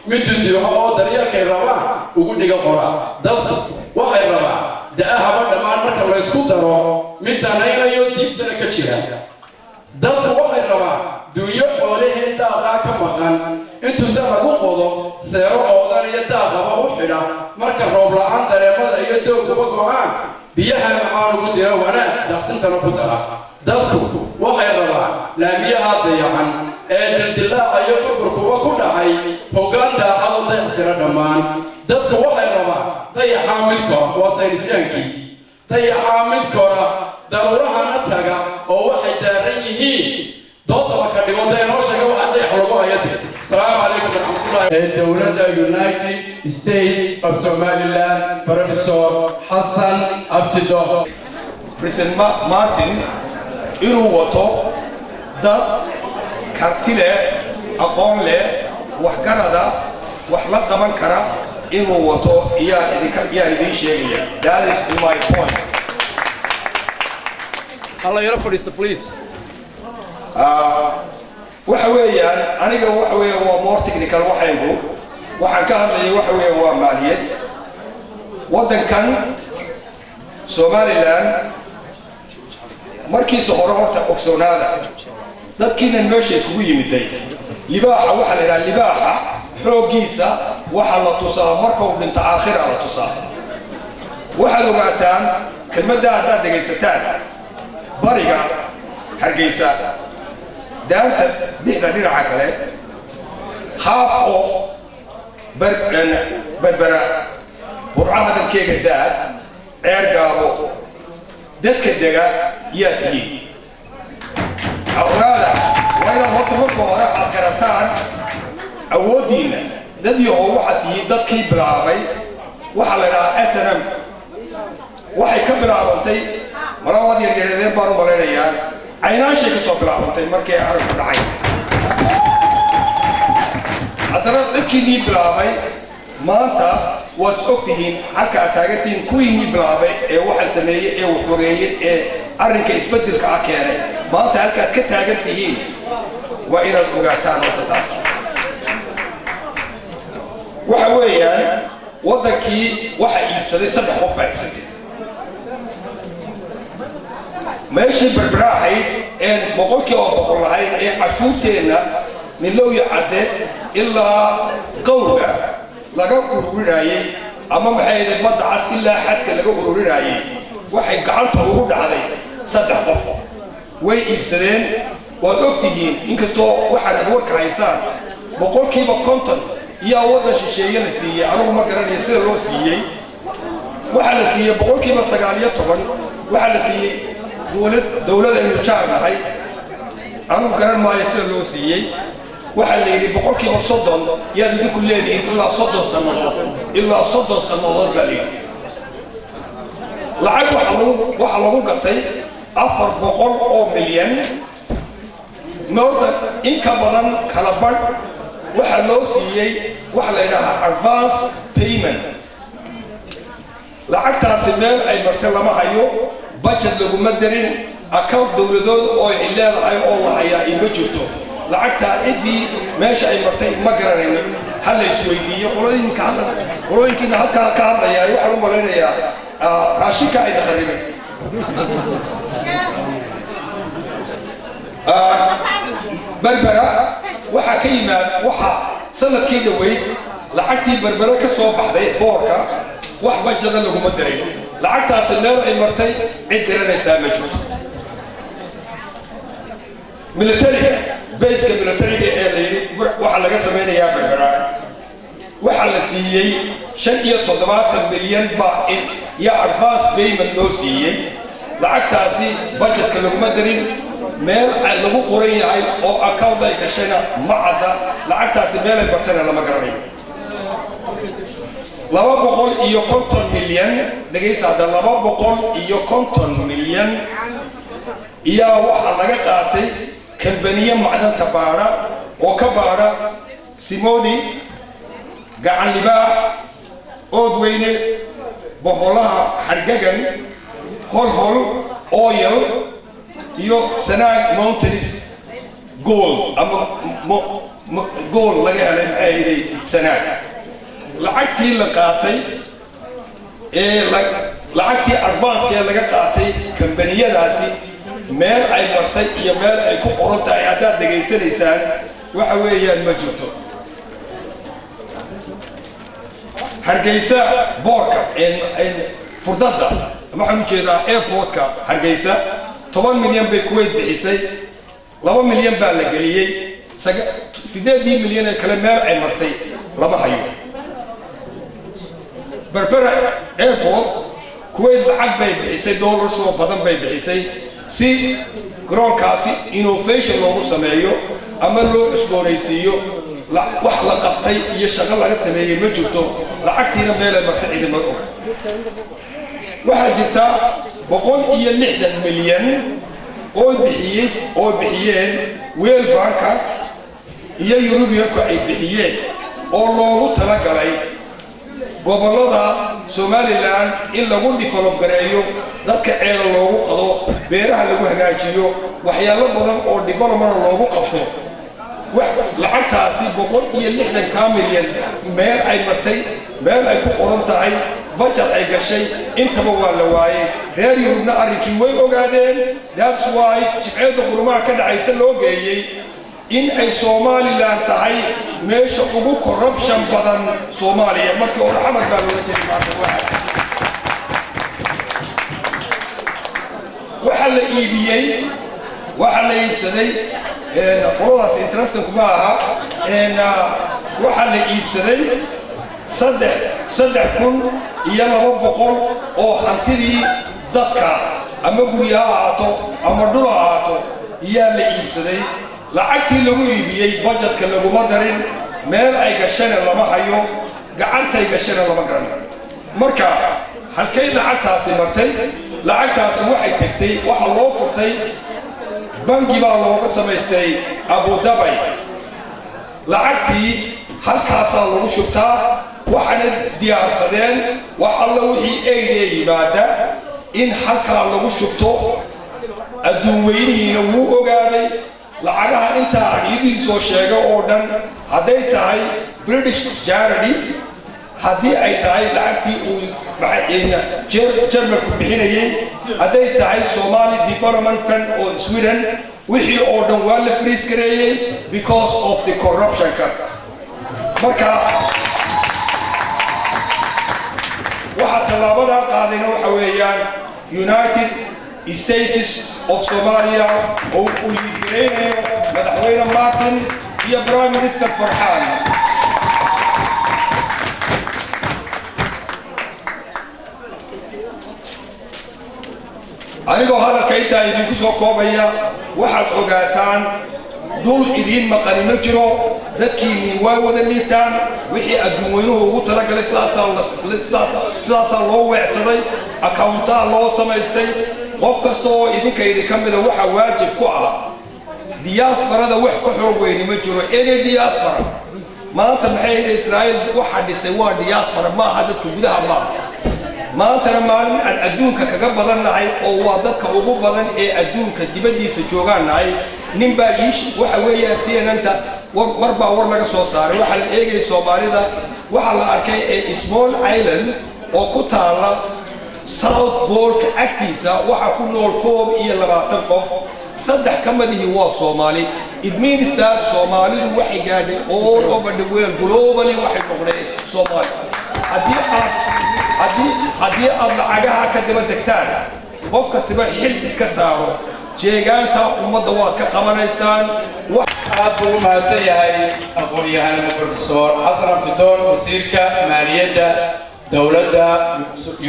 من دنيا أو دريا كيرمان وقول لك قرا ضد واحد رمان ده أهم دمان مركب لا يسكتره من دنيا اليوم ديفتنا كتير ضد واحد رمان دنيا أولي هندا غاك مكان أنتو ده لقوا قضوا سيروا أوضان يدا غبا وحدا مركب روبلا عن دريمة يدو بقوعان بيها معانو قدير وانا دخسن تنا قدرا ضد واحد رمان لا بيها ضيعان دلدلا أيوة بركوبا كلها هاي هوغان ده على ده اختيار دمان ضد واحد رمان ضيع حامد كورا وسيرسيانكي ضيع حامد كورا ضرورة هنتاجا أو واحد داريه ضد ما كان يقول ده نوشة جو عدي حلقة يدي السلام عليكم ورحمة الله الدولة United States of Somaliland Professor Hassan Abdidoh President Martin inuu wato dad karti leh aqoon leh waxgarada wax la qaban kara inuu wato iyaan idin sheegaya that is my point Allah yara fadhiista please waxa weeyaan aniga waxa weeyaan waa more technical waxaygu waxaan ka hadlayay waxa weeyaan waa maaliyad waddankan Somaliland markiisa hore horta ogsoonaada dadkiina meesha isugu yimiday libaaxa waxa la yiraahdaa libaaxa xoogiisa waxa la tusaa marka uu dhinto aakhira la tusaa waxaad ogaataan kelmadda aad dhageysataan bariga Hargeysa daanta dhinaca kale half of berbera burcada dalkeega daad ceergaabo dadka dega yaa tihiin awraada waa inaad horta marka hore aad garataan ummaddiinna dad yahow waxaad tihiin dadkii bilaabay waxaa la idhahaa SNM waxay ka bilaabantay malawaad yaryareedeen baan u malaynayaa caynaashay ka soo bilaabantay markii aragku dhacay haddana dadkiinnii bilaabay maanta waad og tihiin halka aad taagantihiin kuwiinnii bilaabay ee waxa sameeyey ee wax horeeyey ee arrinka isbeddelka ah keenay maanta halkaad ka taagan tihiin waa inaad ogaataan horta taas waxa weeyaan waddankii waxa iibsaday 3 qof baa iibsatay meeshii berbera ahayd een boqolkiiba boqol lahayd ee cashuurteenna milow iyo cadde ilaa qowga laga ururinaayey ama maxay ahayd badda cas ilaa xadka laga ururinaayey waxay gacanta ugu dhacday 3 qof way iibsadeen waad og tihiin inkastoo waxaad warka haysaan boqolkiiba 50 iyo waddan shisheeye la siiyey anugu ma garanayo sida loo siiyey waxaa la siiyey boqolkiiba 19 waxaa la siiyey dowladda aynu jaarnahay anugu garan maayo sida loo siiyey waxaa la yidhi boqolkiiba 30 yaad idinku leedihiin ilaa 30 sannadood baa layidhi lacag waxa lagu gatay 400 milyan noorda in ka badan kala badh waxaa loo siiyey waxa la yidhaahaa advance payment lacagtaasi meel ay martay lama hayo budget laguma darin account dowladooda oo ay leedahay oo la hayaa ima jirto lacagtaa ciddii meesha ay martay ma garanayno ha la isweydiiyo qolooyinkiina halkaa ka hadlayaa waxaan u malaynayaa raashinka ay dhaqaribay berbera waxaa ka yimaad waxa sanadkii dhoweyd lacagtii berbera ka soo baxday boorka wax bajada laguma darin lacagtaasi meel ay martay cid garanaysaa ma jirto militariga bayska militariga ee la yidhi waxaa laga samaynayaa berbera waxaa la siiyey 75 milyan baa iyo advance payment loo siiyey lacagtaasi budgetka laguma darin meel lagu qoran yahay oo account ay gashayna ma cadda lacagtaasi meel ay bartayna lama garanayo 250 milyan dhegaysa hadda 250 milyan iyaa waxaa laga qaatay kambaniye macdanta baara oo ka baara simoni gacan libaax oodweyne boqolaha hargagan holhol oil iyo sanaag mountains gold ama gold laga helay maxay ahayd sanaag lacagtii la qaatay ee lacagtii advance laga qaatay kambaniyadaasi meel ay martay iyo meel ay ku qoran tahay haddaad dhegaysanaysaan waxa weeyaan ma jirto hargeysa boorka furdada waxaan u jeedaa airportka hargeysa 10 milyan bay kuwait bixisay 2 milyan baa la geliyey 8 milyan ee kale meel ay martay lama hayo berbera airport kuwait lacag bay bixisay dollars oo badan bay bixisay si garoonkaasi innovation loogu sameeyo ama loo cusboonaysiiyo wax la qabtay iyo shaqo laga sameeyey ma jirto lacagtiina meel ay martay ciidamo og waxaa jirta 160 milyan oo bixiyeen weel banka iyo Europeanka ay bixiyeen oo loogu talagalay gobolada Somaliland in lagu develop gareeyo dadka ceelo loogu qado beeraha lagu hagaajiyo waxyaalo badan oo development loogu qabto lacagtaasi 160 milyan meel ay martay meel ay ku qoran tahay budget ay gashay intaba waa la waayay reer Yurubna arrinkii way ogaadeen that's why jibceeda qurumaha ka dhacaysa loo geeyay in ay Somaliland tahay meesha ugu corruption badan Soomaaliya markii uu Axmed baa looga jeeday waxa la iibiyay waxa la iibsaday qoladaas interest kuma aha waxa la iibsaday 3,200 oo hantidii dadka ama guryaha ahaato ama dhul ahaato iyaa la iibsaday lacagtii lagu iibiyey budgetka laguma darin meel ay gashana lama hayo gacantay gashana lama garanayo marka halkay lacagtaasi martay lacagtaasi waxay tagtay waxa loo furtay bangi baa looga samaystay Abu Dhabi lacagtii halkaasaa lagu shubtaa waxaana diyaarsadeen wax alla wixii ay yimaada in halkaa lagu shubto adduun weynihiina wuu ogaaday lacagaha intaa idiin soo sheego oo dhan hadday tahay British charity haddii ay tahay lacagtii uu Jarmalku bixinayay hadday tahay Somali Development Fund oo Sweden wixii oo dhan waa la freeze gareeyay because of the corruption marka waxa talaabada qaadayna waxa weeyaan United States of Somalia oo uu liidgareeyo madaxweyne Martin iyo Prime Minister Farhan anigoo hadalka intaa idinku soo koobaya waxaad ogaataan dul idiin maqani ma jiro dadkiinni waa wada liitaan wixii adduun weynuhu ugu talagalay sidaasaa loo weecsaday akawntaa loo samaystay qof kasta oo idinka mida waxa waajib ku ah diyaasbarada wax ka xoog weyni ma jiro inay diyaasbara maanta maxay Israa'iil waxa dhisay waa diyaasbara maaha dadka gudaha maaha maantana maalin aan adduunka kaga badannahay oo waa dadka ugu badan ee adduunka dibadiisa joogaanahay ninbaa waxa weeyaan CNN-ta marbaa war laga soo saaray waxa la eegay Soomaalida waxa la arkay ee small island oo ku taala South Pole agtiisa waxa ku nool 20 qof saddex kamidii waa Soomaali it means that Soomaalidu waxay gaadhay all over the world globally waxay noqdeen Soomaali haddii aad lacagaha ka daba degtaan qof kastaba xil iska saaro jeegaanta ummadda waad ka qabanaysaan aad buu u mahadsan yahay aqoon-yahan Professor Xasan Abdidoon wasiirka maaliyadda dowladda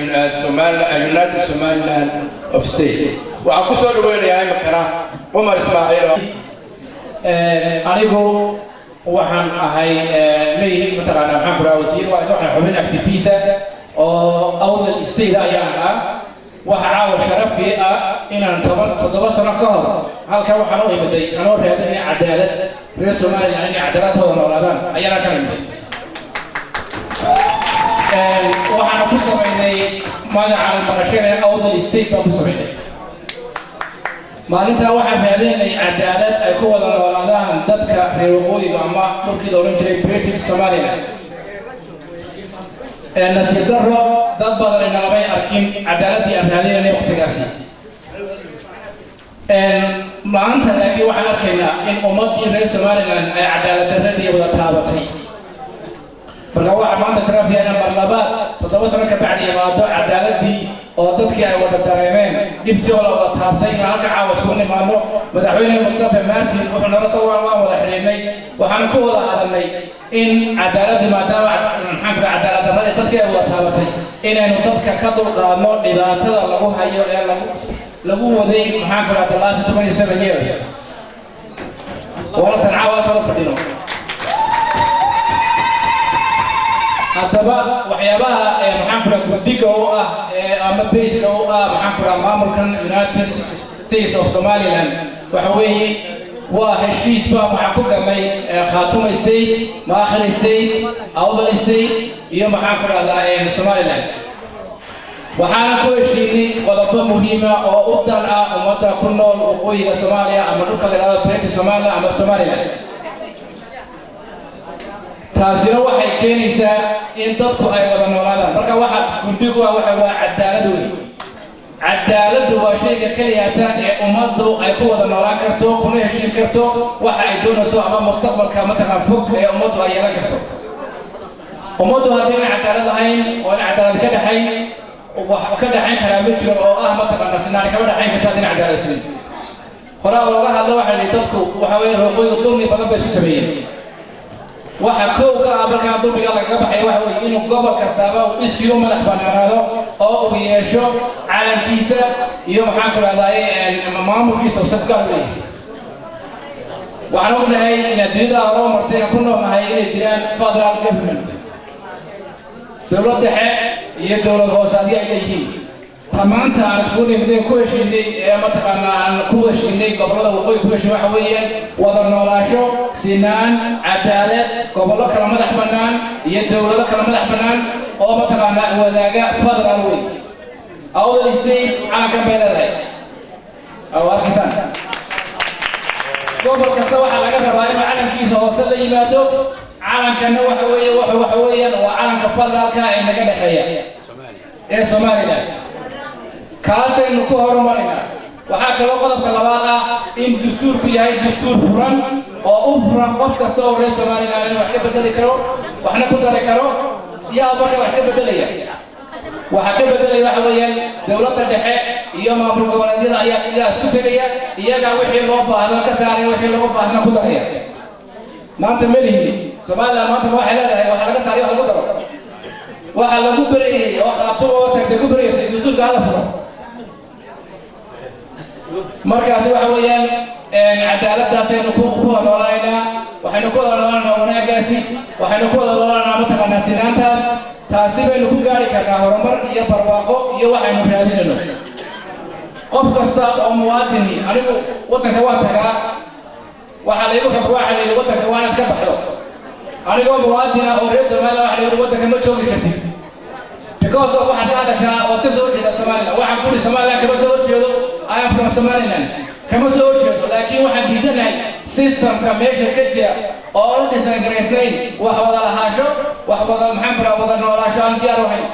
United Somaliland of State waxaan ku soo dhaweynayaa imikana Umar Ismaaciil anigu waxaan ahay mataqaanaa maxaan ku dhahaa wasiir waxaan xubin activista oo awdal state ayaan ah waxa caawa sharafii ah inaan 7 sano ka hor halka waxaan u imiday anoo raadinay cadaalad reer Soomaaliya inay cadaaladooda noolaadaan ayaan ka imid waxaan ku sameynay magaca maqashada awdal state baan ku sameynay maalinta waxaan raadinay cadaalad ay ku wada noolaadaan dadka reer waqooyiga ama dhulkii la oran jiray British Somaliland nasiib darro dad badan ay nalabay arkin cadaaladii aan raadinay waqtigaasi maanta laakiin waxaan arkaynaa in ummadii reer Somaliland ay cadaalad darradii wada taabatay marka waxaa maanta sharafiyana mar labaad 7 sano ka bacdi imaado cadaaladii oo dadkii ay wada dareemeen dhibtii oo la wada taabtay in halka caawa isku nimaano madaxweyne Mustafa Martin wuxuu nala soo wada xiriirnay waxaan ku wada hadalnay in cadaaladdu maadaama maxaan cadaalad darrada dadkii ay wada taabatay inaynu dadka ka dulqaadno dhibaatada lagu hayo ee lagu waday maxaan ku raadin last 27 years wala tanaawa kala fadhino haddaba waxyaabaha maxaan ku raadin guddiga oo ah ama basic oo ah maxaan ku raadin maamulkan United States of Somaliland waxa weeye waa heshiis baa waxaan ku gamay Khartoum State, Maakhir State, Awdal State iyo maxaan ku raadin Somaliland waxaana ku heshiinay qodobo muhiim ah oo u dan ah ummadda ku nool waqooyiga Soomaaliya ama dhulka la yiraahdo British Somaliland ama Somaliland taasina waxay keenaysaa in dadku ay wada noolaadaan marka waxa guddigu waxa waa cadaalad weyn cadaaladdu waa shayga kaliya ee ummaddu ay ku wada noolaan karto kuna heshiin karto waxa ay doonayso ama mustaqbalka mataqaan fog ee ummaddu ay yeelan karto ummaddu haddii ay cadaalad lahayn oo ay cadaalad ka dhaxayn wax ka dhaxayn karaa ma jiro oo ah mataqaan sinaan ka dhaxayn karta in cadaalad jirto qoraa looga hadlo waxa ay dadku waxa weeye roqooyga dulmi badan bay isku sameeyeen waxa koow ka markaa dulmiga laga baxay waxa weeye inuu gobol kastaaba uu iskii u madax bannaanaado oo uu yeesho calankiisa iyo maxaan ku raadayay maamulkiisa safgaar weeye waxaan ognahay in adduunyada hore martay ku noolnahay inay jiraan federal government dowlad dhexe iyo dowlad hoosaadyo ay leeyihiin tamaanta aan isku nimideen ku heshiinay ee mataqaanaa aan ku heshiinay gobollada waqooyi ku heshiin waxa weeyaan wada noolaasho sinaan cadaalad gobollo kala madax bannaan iyo dowlado kala madax bannaan oo mataqaanaa wadaaga federal way awdal state calankan bay leedahay aw arkisaan gobol kasta waxaa laga rabaa inuu calankiisa hoose la yimaado calankanna waxa weeyaan waa calanka federaalka ee naga dhexeeya ee Soomaaliland kaasaynu ku horumarinaa waxaa kaloo qodobka labaad ah in dastuurku yahay dastuur furan oo u furan qof kasta oo reer Soomaaliland inuu wax ka bedeli karo waxna ku dari karo yaa marka wax ka bedelaya waxa ka bedelaya waxa weeyaan dowladda dhexe iyo maamul goboleedyada ayaa isku tagaya iyaga wixii loo baahdo ka saaraya wixii loo baahdo ku daraya maanta malihi Soomaaliland maanta waxa leedahay waxa laga saarayo wax lagu daro waxa lagu bareeyay oo qaabto oo tagtay ku bareeyay dastuurka hada furan markaas waxa weeyaan cadaaladaas aynu ku noolaynaa waxaynu ku noolaynaa wanaagaasi waxaynu ku noolaynaa mataqaanaa sinaantaas taasi baynu ku gaari karnaa horumar iyo barwaaqo iyo waxaynu raadinayno qof kasta oo muwaadini anigu waddanka waan tagaa waxaa laygu xogwaacay waddanka waa inaad ka baxdo anigoo muwaadina oo reer Soomaaliya waxa laygu waddanka ma joogi kartid because of waxaad ka hadashaa oo ka soo jeeda Soomaaliya waxaan kuli Soomaaliya kama soo jeedo I am from Somaliland kama soo jeedo laakiin waxaan diidanahay systemka meesha ka jira oo la disangaraysnayn wax wada lahaasho wax wada maxaan wada noolaasho aan diyaar ahayn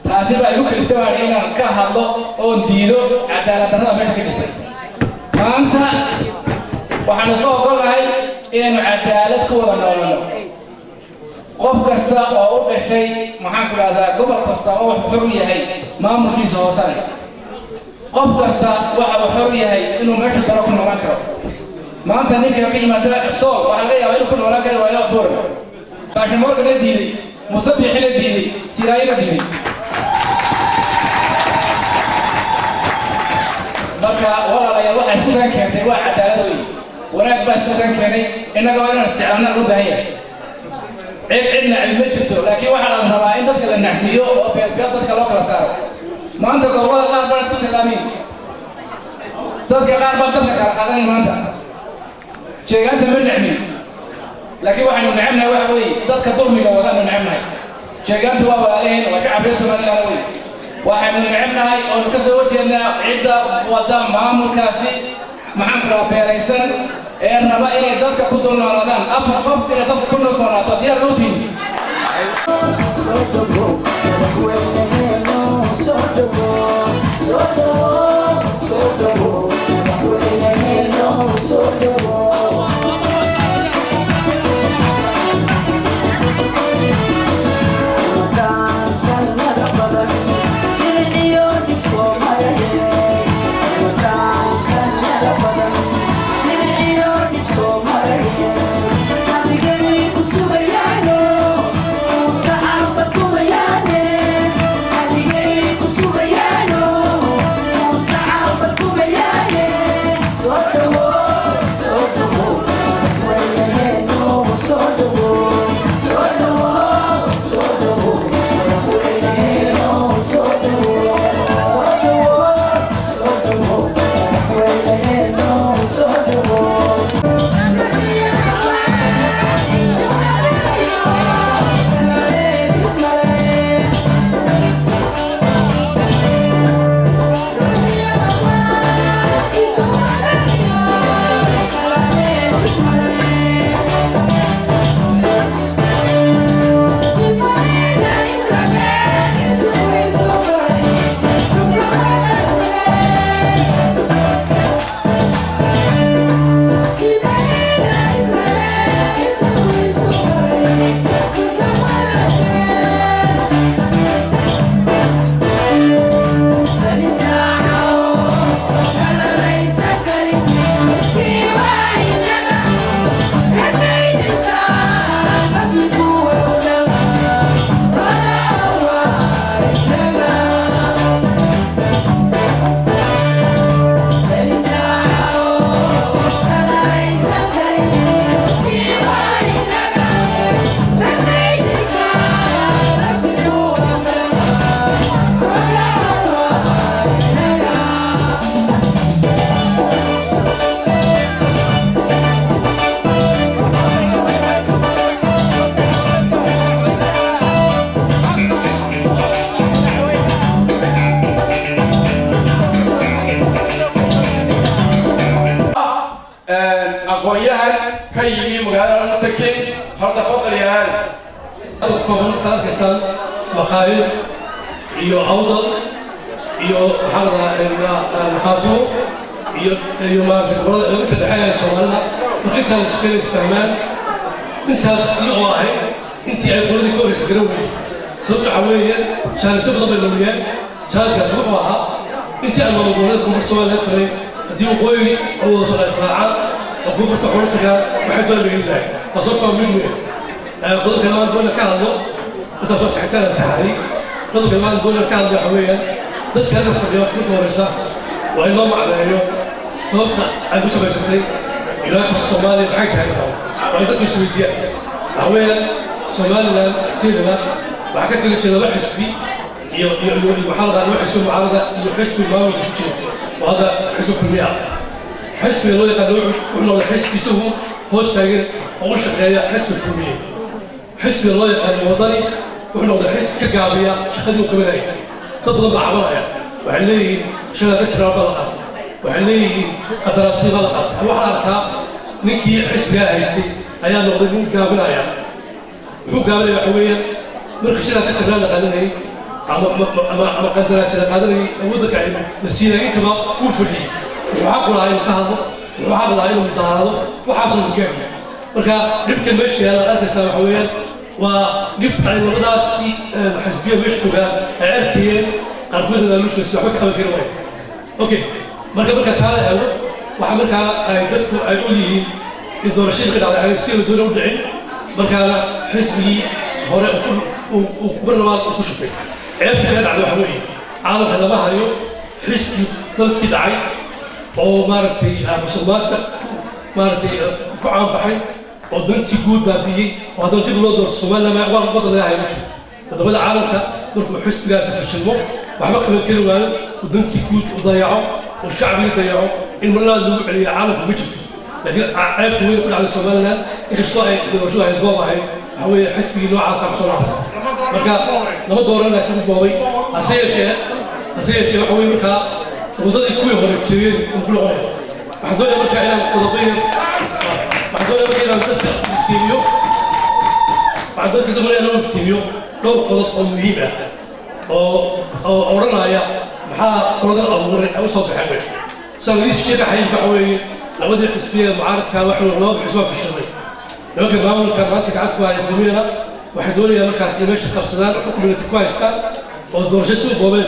taasi baa igu kaliftay inaan ka hadlo oo diido cadaalad darrada meesha ka jirta maanta waxaan isku ogolahay inaynu cadaalad ku wada noolaano qof kasta oo u dhashay maxaan ku raahdaa gobol kasta oo xor u yahay maamulkiisa hoosane qof kasta waxa uu xor yahay inuu meesha daro ku noolaan karo maanta ninka ka yimaada sool waxa laga yaabaa inuu ku noolaan karo waayo boor baasha morgan diiday musabixina diiday siraayina diiday marka walaalayaal waxa isku kan keentay waa cadaalad weey wanaag baa isku kan keenay innaga waa inaan isticmaalna loo baahan yahay cidna ma jirto laakiin waxaa la rabaa in dadka la nacsiiyo oo beelbeel dadka loo kala saaro maanta gobolada qaar baan isku tilmaamin dadka qaar baan dadka kala qaadanin maanta sheegaanta ma necmin laakiin waxaanu necebnahay waxa weeye dadka dulmiga wadaanu necebnahay sheegaantu waa walaalaheen waa shacab reer Soomaaliland weeye waxaanu necebnahay oo ka soo horjeednaa ciisa wada maamulkaasi maxaan kula beeraysan ee raba inay dadka ku dulnoolaadaan afar qof inay dadka ku noolaato diyaar loo tihin Kings هذا تفضل يا هاني كومن صار كسان مخايل iyo awdal iyo xalada khaato iyo maartay qolada inta dhaxaysa Soomaalida inta la isku isticmaal intaas oo ah intii ay qolada ka horeysay garoobay sababta xaweeyeen shaqo badan loo leeyahay shaqadaas wuxuu ahaa intii aan loo qolada ku Soomaaliya saray hadii uu qoyay oo soo saacan oo ku furto xortaga waxa doonayay ilaahay taasoo mid weyn qolada kale doona ka hadlo inta soo saxtana saxay قد كمان دول كان دعويا ضد كان الفريق كل ورثة وإلا معناه صوت أبو سبعتي يلاتف الصومالي بحاجة هذا وإذا كان سويديا دعويا الصومالي سيدنا وحكت لي كذا بحث بي المحارضة الوحش المعارضة يحس بالمال والحجة وهذا حزب كلية حزب يلوي قالوا إنه الحزب يسوه هوش تاجر ومش غير حزب الكلية حزب يلوي قال وطني وحنا وضع حس كجابية شقدي وكملي تطلب عبارة وعليه شنو تكرر غلطات وعليه قدراسي غلطات وحركة نكي حس بها هيستي أيام نقدر نقابلها يعني هو قابل يحويا مرخ شنو تكرر لقدرني أما قدراسي لقدرني ودك علم نسينا إنت ما وفدي وعقل عليه كهذا وعقل عليه متعارض وحاصل مشكلة مركا نبكي مشي هذا أنت حويا ونبقى الوضع السي الحزبية مش تبقى أركيين قربنا مش بس حكي خبر كده واحد أوكي مركب تعالى أول وحمرك جدكم أقولي الدورشين كده على السير دول ودعين مركب حزبي هراء وكبر ما كشفت عرفت كده على حوي عالم هذا ما هيو حزبي ضل كده عين أو مرتي مسلماسة مرتي قعام بحي ودنتي جود بابي وهذا الدين لودر الصومال لما يعوض بدل يا هيمتو هذا بدل عالم كا حس بجالس في الشمال وحبك من كل وقال ودنتي جود وضيعوا والشعب يضيعوا المرة اللي عليه عالم مجد لكن عرفت وين يقول على الصومال لا إيش صاير شو هاي البابا هاي هو حس بينو عصام صراحة مركا لما دورنا كم بابي أسير كده هو مركا وضد كوي هو كبير وكل واحد حدود مركا إلى قضية بعدين كده نستخدم بعدين كده مرينا نستخدم لو قلت مهمة أو رنا محا قلنا الأمور أو صوت حمل سويت الشيء حين بحوي لابد الحسبية معارض كواحد ونواب حسبها في الشغل لكن ما هو كان راتك عتوا يومينا وحدولي يا مركز يمشي قبصدان حكم من الكويستان ودور جسوا بوبل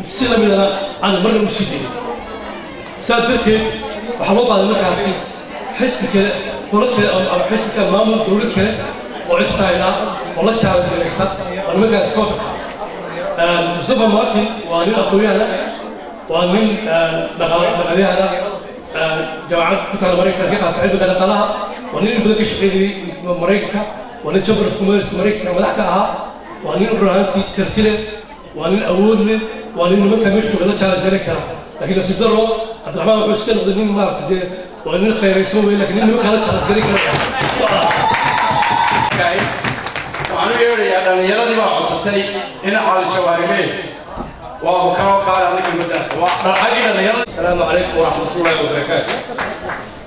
سلم لنا عن مرة مسيدين سادتي وحلو بعد المركز حسب كده قلت كده أو حسب كده مامون دولت كده وعد ساينا والله تعالى كده أنا ما قاعد أسكت مصطفى مارتن وأنا أخوي هذا وأنا نقلي هذا جماعات كنت على أمريكا كده تعب كده نقلها وأنا بدك شغلي أمريكا وأنا جبر في كوميرس أمريكا وضحكها وأنا برانتي كرتله وأنا أولي وأنا ما كملت شغلة تعالى كده لكن أصدره عبد الرحمن بس كان ضمن مارتن وإن الخير يسوي لكن إنه كانت تذكرك وأنا يوري أنا يردي ما حصلتني هنا على الجوارمين وكانوا قال عنك المدة وحقيقة يردي. السلام عليكم ورحمة الله وبركاته.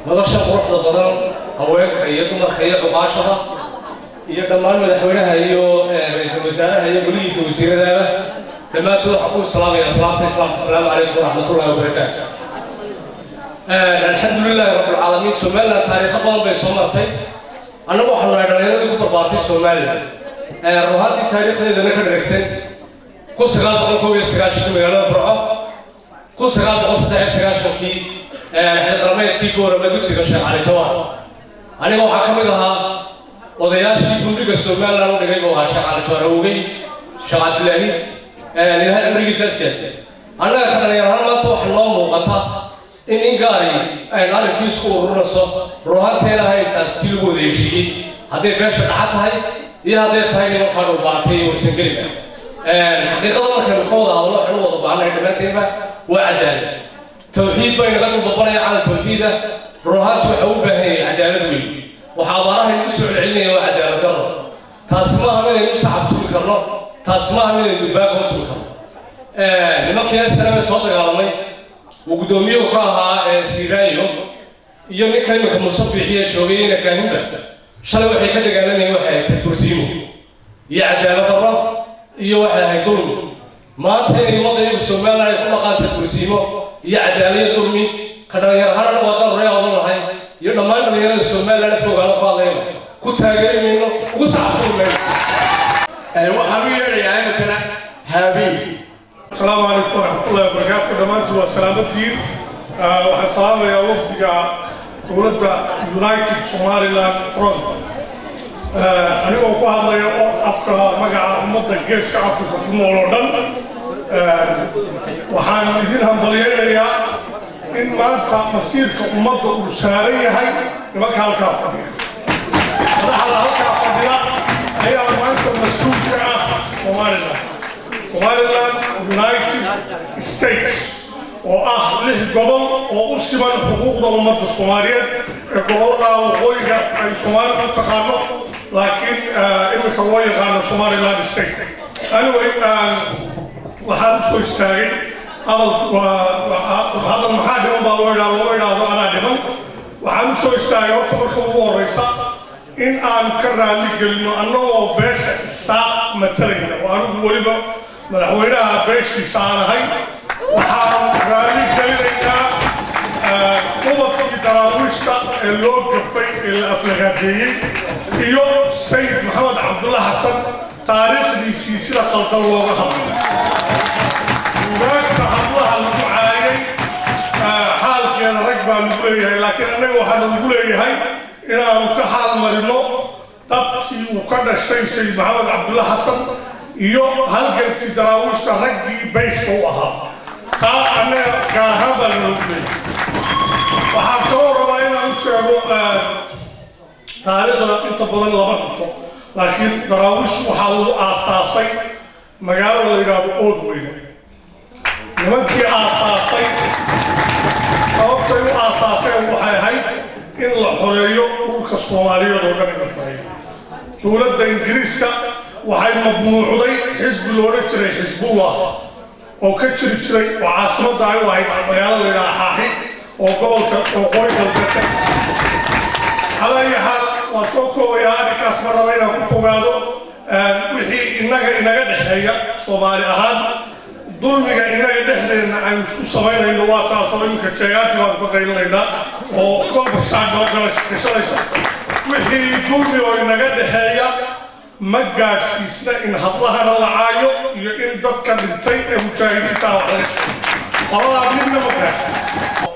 ماذا شرح الضرر هواك خيّتنا خيّة عقاشة يدمر مدحونها هيو رئيس الوزراء هيو بوليس وزير ذا لما تحقق السلام يا السلام عليكم ورحمة الله وبركاته. الحمد لله رب العالمين سومالنا تاريخ بال بي سومرتي أنا waxaan la dhaleeyo ku barbaartay Soomaaliya ruuxaantii taariikhdeedana ka dhageysan ku 1999 magaalada Burco ku 1993kii xilqarmeedkii goorma dugsiga Sheekh Cali Jawaar aniga waxa kamid ahaa odayaashii guddiga Soomaaliland u dhigay oo Sheekh Cali Jawaar oogay Sheekh Abdullaahi ilahay amrigiisa siyaasad anaga ka dhalinyarada maanta wax loo muuqata إن قاري أي نار كيسكو الرصة روحات هنا هاي تستيل وديشي هذا بيش حتى هاي هذا تاني ما كانوا بعتيه وسنجري الحقيقة ما كانوا خوضة الله حلو وضبعنا إنما وعدالة توحيد بين غد وضبنا على توحيده روحات وحوبة هي عدالة وي وحضارها المسؤول العلمي وعدالة قرر تاسمها من المسحب تذكرنا تاسمها من الدباغ وتذكر لما كان السلام صوت العالمي وقدوميه كاها سيرايو يوم كلمة مصبيحية جوية كاهنة shalay waxay ka dagaalanayeen waxay ahayd sadbursiimo iyo cadaalad darro iyo waxay ahayd dulmi maanta inay waddanka Soomaaliya ay ku dhaqaan sadbursiimo iyo cadaalad dulmi ka dhalinyaro ahaan waddan reer oo lahayn iyo dhammaan dhalinyarada Soomaaliya afkooda ku hadlayno ku taageerayno ugu saxsuunayno waxaan u yeerayaa imikana haabiin. السلام عليكم ورحمة الله وبركاته. دمانتي وسلامتين. waxaan salaamayaa wafdiga dowladda United Somaliland Front. anigoo ku hadlaya afka magaca ummadda geeska Afrika ku nool oo dhan. waxaan idin hambalyeeyayaa in maanta masiirka ummadda uu saaran yahay nimanka halkaa fadhiya. madaxda halkaa fadhiya ayaa maanta mas-uulka ah Somaliland. Somaliland United States oo ah 6 gobol oo u siman xuquuqda ummadda Soomaaliyeed ee gobolada waqooyiga ay Soomaaliya u taqaano laakiin imika loo yaqaano Somaliland State. anyway waxaan soo istaagay hadal maxaa dhiman baa loo yidhaahdo anaa dhiman. waxaan soo istaagay horta marka ugu horeysa in aan ka raali gelino annagoo beesha Isaaq matalayna oo anigu weliba madaxweynaha beeshiisa aan ahay. waxaan raali gelinaynaa ubadkii daraawiishta ee loo gafay ee la aflagaadeeyey iyo sayid maxamed cabdulla xasan taariikhdiisii sida qaldan looga hadlay. ugaagta hadlaha lagu caayay xaalkeeda rag baa lagu leeyahay laakiin annaga waxaa lagu leeyahay inaanu ka xaal marino dadkii uu ka dhashay sayid maxamed cabdulla xasan iyo halgankii daraawiishta raggii bayska u ahaa. taa annaga gaar ahaan baa loogu leeyahay. waxaan kaloo rabaa inaan u sheego taariikhda inta badan lama xuso laakiin daraawiish waxaa lagu aasaasay magaalada la yidhaahdo Oodweyne. nimankii aasaasay sababtay u aasaaseen waxay ahayd in la xoreeyo dhulka Soomaaliyeed oo dhan in la xoreeyo. dowladda Ingiriiska waxay mamnuucday xisbi loo odhan jiray Xisbullah oo ka jiri jiray oo caasimadda ay u ahayd magaalada la yidhaahdo Xaaxi oo gobolka waqooyi galbeed ka tirsan. halayahaan waa soo koobayaa arrinkaas ma raba inaan ku fogaado wixii inaga dhexeeya Soomaali ahaan dulmiga inaga dhexdeena aynu isku samaynayno waa taasoo iminka jeegaantii baan ka qaylinaynaa oo kolba shacab noo gashanaysa. wixii dulmi oo inaga dhexeeya ma gaadhsiisna in hadlahana la caayo iyo in dadka dhintay ee mujaahidiinta wax laga sheego. labadaa midna ma gaadhsiisna.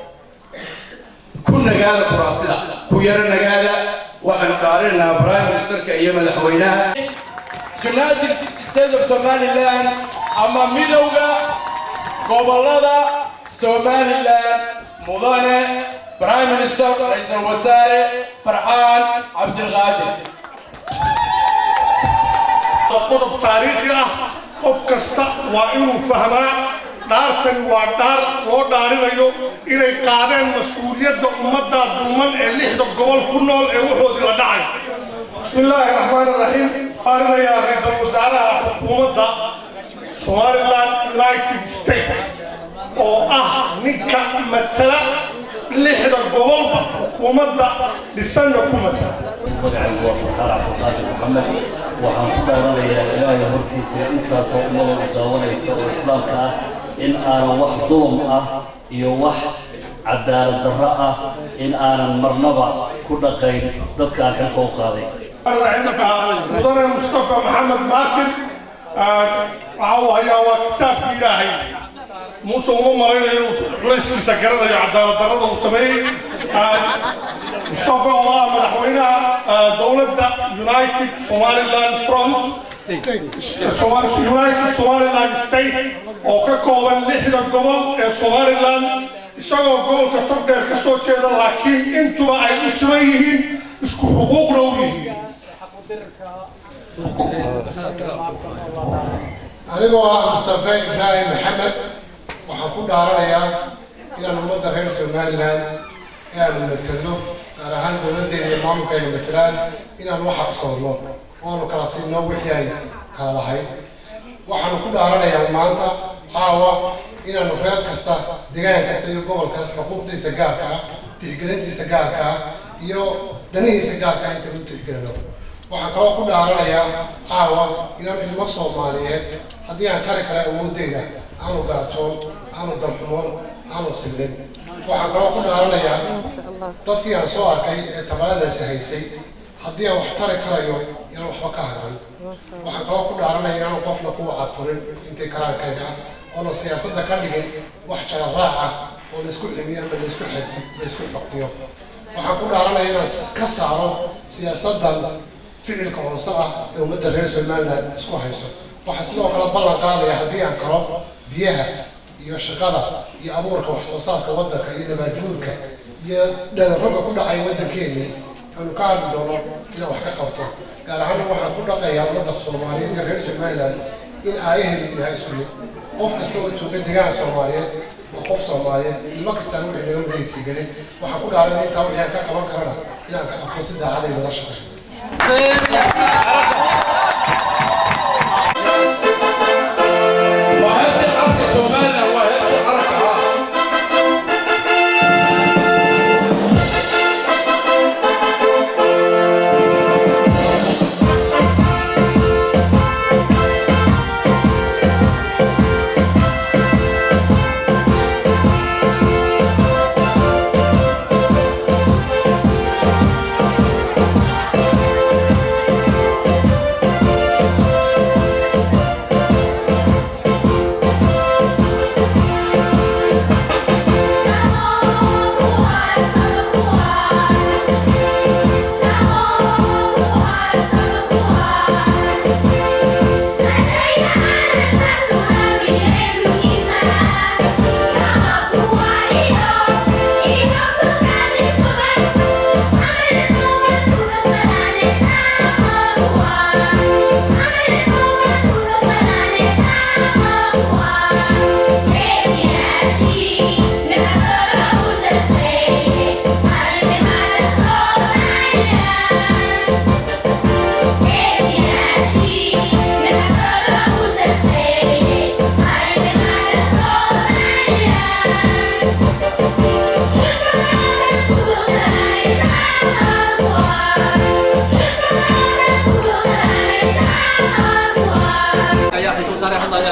ku nagaada kuraasida ku yara nagaada waxaan qaarinaynaa prime ministerka iyo madaxweynaha United States of Somaliland ama midowga gobolada Somaliland mudane prime minister ra'iisul wasaare Farxaan Cabdilqaadir. qodob taariikhi ah qof kasta waa inuu fahmaa dhaartan waa dhaar loo dhaarinayo inay qaadeen mas-uuliyadda ummadda dulman ee 6 gobol ku nool ee waxoodii la dhacay. bismillaahi raxmaani raxiim. qaarinayaa ra'iisul wasaaraha xukuumadda Somaliland United States oo ah ninka matala 6 gobolba xukuumadda dhisanna ku matala. magacaygu waa Farxaan Cabdilqaadir Maxamed. waxaan ku dhaaranayaa ilaahay hortiisa intaasoo ummadda u daawanaysa oo islaamka ah in aanan wax dulum ah iyo wax cadaalad darro ah in aanan marnaba ku dhaqayn dadka aan xilka u qaaday. mudane Mustafa Maxamed Maakin waxaa hayaa waa kitaabkii ilaahay muuse uma malaynayo inuu culayskiisa garanayo cadaalad darrada uu sameeyey. Mustafa oo ah madaxweynaha dowladda United Somaliland Front United Somaliland State oo ka kooban 6 gobol ee Somaliland isagoo gobolka Togdheer ka soo jeeda laakiin intuba ay u siman yihiin isku xuquuqna u yihiin. anigoo ah Mustafa Ibrahim Maxamed waxaan ku dhaaranayaa inaan ummadda reer Somaliland ee aan matalo gaar ahaan dowladdeena iyo maamulka ay matalaan inaan wax xaqsoonno oonu kala siinno wixii ay kala lahayd. waxaan ku dhaaranayaa maanta caawa inaanu reer kasta deegaan kasta iyo gobolka xuquuqdiisa gaarka ah tixgelintiisa gaarka ah iyo danihiisa gaarka inta u tixgelino waxaan kaloo ku dhaaranayaa caawa inaan ilmo Soomaaliyeed haddii aan kari kara awoodeyda aanu gaajoon aanu dalxumoon aanu silin waxaan kaloo ku dhaaranayaa dadkii aan soo arkay ee tabaradaasi haysay haddii aan wax tari karayo inaan waxba ka hagan waxaan kaloo ku dhaaranayaa inaan qofna kuwa cadfurin intii karaankayga oona siyaasadda ka dhigin wax jara raac ah oo laisku cimiyo ama laisku faqtiyo waxaan ku dhaaranayaa inaan ka saaro siyaasaddan ficilka hoose ah ee ummadda reer Somaliland isku hayso waxaan sidoo kale ballan qaadaya haddii aan karo biyaha iyo shaqada iyo abuurka wax soo saarka waddanka iyo nabaadguurka iyo dhalinroga ku dhacay waddankeennii aanu ka hadli doono inaan wax ka qabto gaar ahaanna waxaan ku dhaqayaa ummadda Soomaaliyeed iyo reer Somaliland in aayaheedu yahay isku mid qof kasta oo jooga deegaanka Soomaaliyeed waa qof Soomaaliyeed ilmo kastaan wixii laga wadaagtigelin waxaan ku dhaaranaya intaa wixii aan ka qaban karana inaan ka qabto si daacadayda la shaqeeyo وهذه الحركة سومالنا وهذه الحركة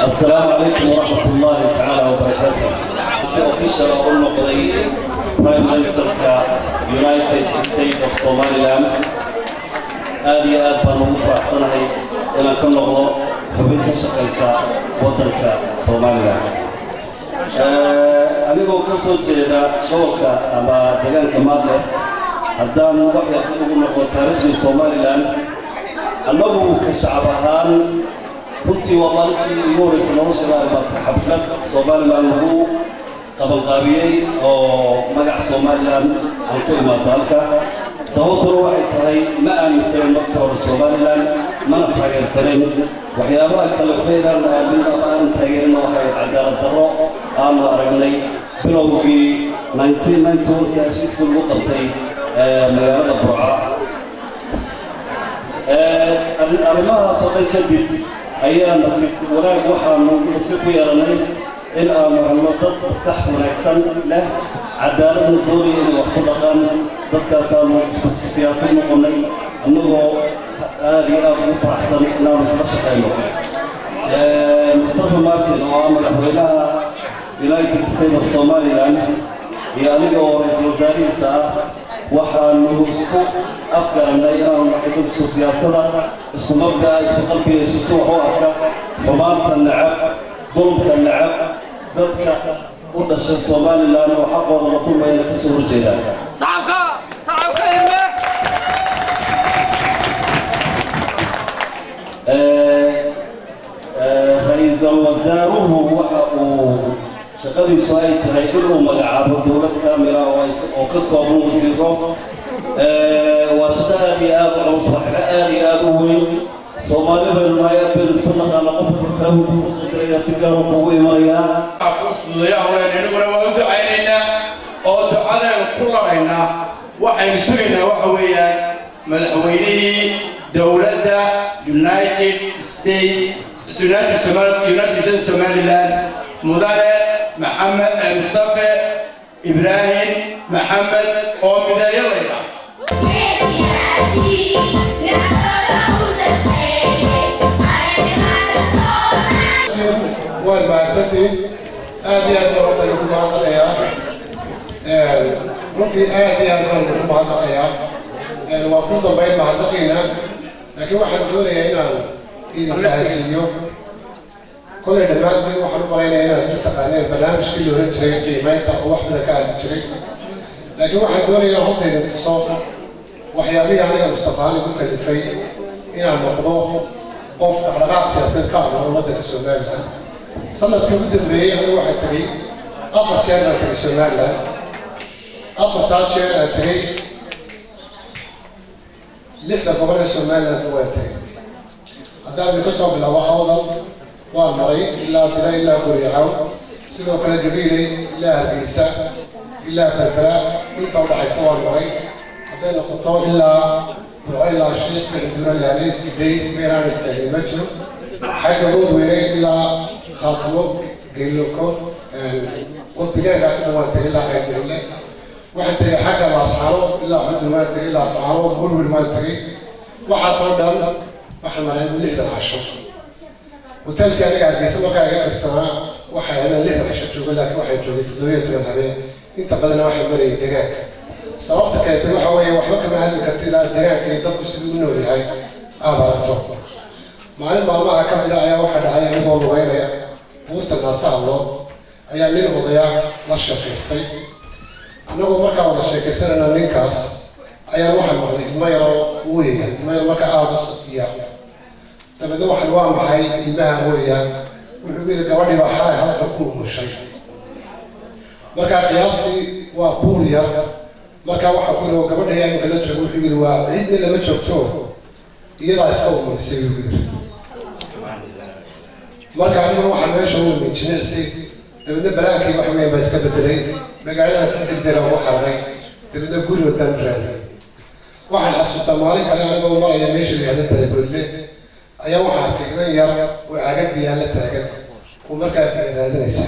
السلام عليكم ورحمة الله تعالى وبركاته. official oo noqday Prime Ministerka United States of Somaliland. aad iyo aad baan ugu faraxsanahay inaan ka noqdo xubin ka shaqaysa waddanka Somaliland. anigoo ka soo jeeda gobolka ama deegaanka Maadle haddaan wax yar ugu noqdo taariikhdii Somaliland annagu ka shacab ahaan runtii waa maalintii ugu horreysay noloshada imaatay xaflad Somaliland lagu qabanqaabiyey oo magac Somaliland aan ku imaado halka sababtuna waxay tahay ma aaminsanen marka hore Somaliland mana taageersanen waxyaabaha kale feelaan aan taageerin waxay cadaalad darro aanu aragnay bilowgii 1991 heshiiskii lagu qabtay magaalada Burca arrimahaas oo dhan kadib ayaa nasiib wanaag waxaanu nasiib ku yeelanay in aanu helno dad maskax wanaagsan leh cadaaladna doonaya inay wax ku dhaqaan dadkaasaanu siyaasad noqonnay annagoo aad iyo aad ugu faraxsan inaanu isla shaqayno Mustafa Martin oo ah madaxweynaha United States of Somaliland iyo aniga oo ra'iisul wasaarihiisa ah waxaanu isku afgaranay inaanu nahay dad isku siyaasada isku mabda'a isku qalbiga isku soo wax u arka xumaanta nacab dulmka nacab dadka u dhashay Somaliland oo xaqooda la dulmayna ka soo horjeeda صعبك يرمي ra'iisul wasaaruhu waxa uu shaqadiisu ay tahay inuu magacaabo dowlad kaamila oo ka kooban wasiiro waa shaqo aad iyo aad u culus waxna aad iyo aad u weyn Soomaali baynu nahay aad baynu isku naqaana qofka kale wuxuu ku sadrayaa si gaar ah ugu imanayaa inaguna waa u ducaynaynaa oo ducadeenu ku laraynaa waxaynu sugaynaa waxa weeyaan madaxweynihii dowladda United States Somaliland mudane محمد مصطفى إبراهيم محمد أو بداية waan mahadsantiin aad iyo aad baan waddan ugu mahadnaqayaa runtii aad iyo aad baan ugu mahadnaqayaa waan ku dambayn mahadnaqiina laakiin waxaan doonayaa inaan idin fahansiiyo kolay dhammaantiin waxaan u malaynayaa inaad ku taqaaneen barnaamijkii la oran jiray qiimaynta oo wax badan ka hadli jiray laakiin waxaan doonayaa inaan horta idin tuso waxyaabihii aniga mustafaani ku kalifay inaan noqdo qof dhaqdhaqaaq siyaasadeed ka abuuro waddanka somalilan sanadkii ugu dambeeyey anigu waxaan tegey 4 jeer baan tegey somalilan 4taa jeer aan tegey 6 gobol ee somalilan waan tegey haddaan idinka soo bilaabo awdal waan maray ilaa dila ilaa guryacaw sidoo kale gabiiley ilaa hargeysa ilaa berbera inta u dhaxaysa waan maray hadday noqoto ilaa burco ilaa sheekh bixiduna laalays idays meelaan istaagay ma jiro xagga oodweyne ilaa khaatamo geeloko deegaankaas dhan waan tegay ilaa qaybgeyle waxaan tegay xagga laascaano ilaa xudun waan tegay laascaano gurwil waan tegay waxaasoo dhan waxaan maray 6 casho hotelkii aniga hargeysa markaa iga tirsanaa waxay ahaydeen 6 casho jooga laakiin waxay joogay 17 habeen inta badanna waxay marayay deegaanka sababta keentay waxa weeye waxba kama hadli karta ilaa deegaanka iyo dadku siduu u nool yahay aad aragto maalin maalmaha ka mid ah ayaa waxaa dhacay anigoo lugeynaya buurta naasahallood ayaa nin odaya la sheekaystay annagoo markaa wada sheekaysanayna ninkaas ayaa waxaan maqlay ilmo yaroo ooyaya ilmo yar markaa aada u safiya dabeedna waxaan waa maxay ilmaha ooyaya wuxuu yidhi gabadhii baa xalay halkan ku umushay markaa qiyaastii waa buul yar markaa waxaa ku yidhi gabadha yaa imika la joogo wuxuu yidhi waa ciidna lama joogto iyadaa iska umulisay buu yidhi marka aniguna waxaan meesha u imay jimicsay dabeedna balaankii wax weyn baa iska bedelay magaaladaas si degdega ugu xararay dabeedna guri wadaan raadiyay waxaan xasuustaa maalin kale anigoo maraya meesha la yihahda dalaboodle ayaa waxaa arkay inan yar oo cagad biyaa la taagan oo markaa biya raadinaysa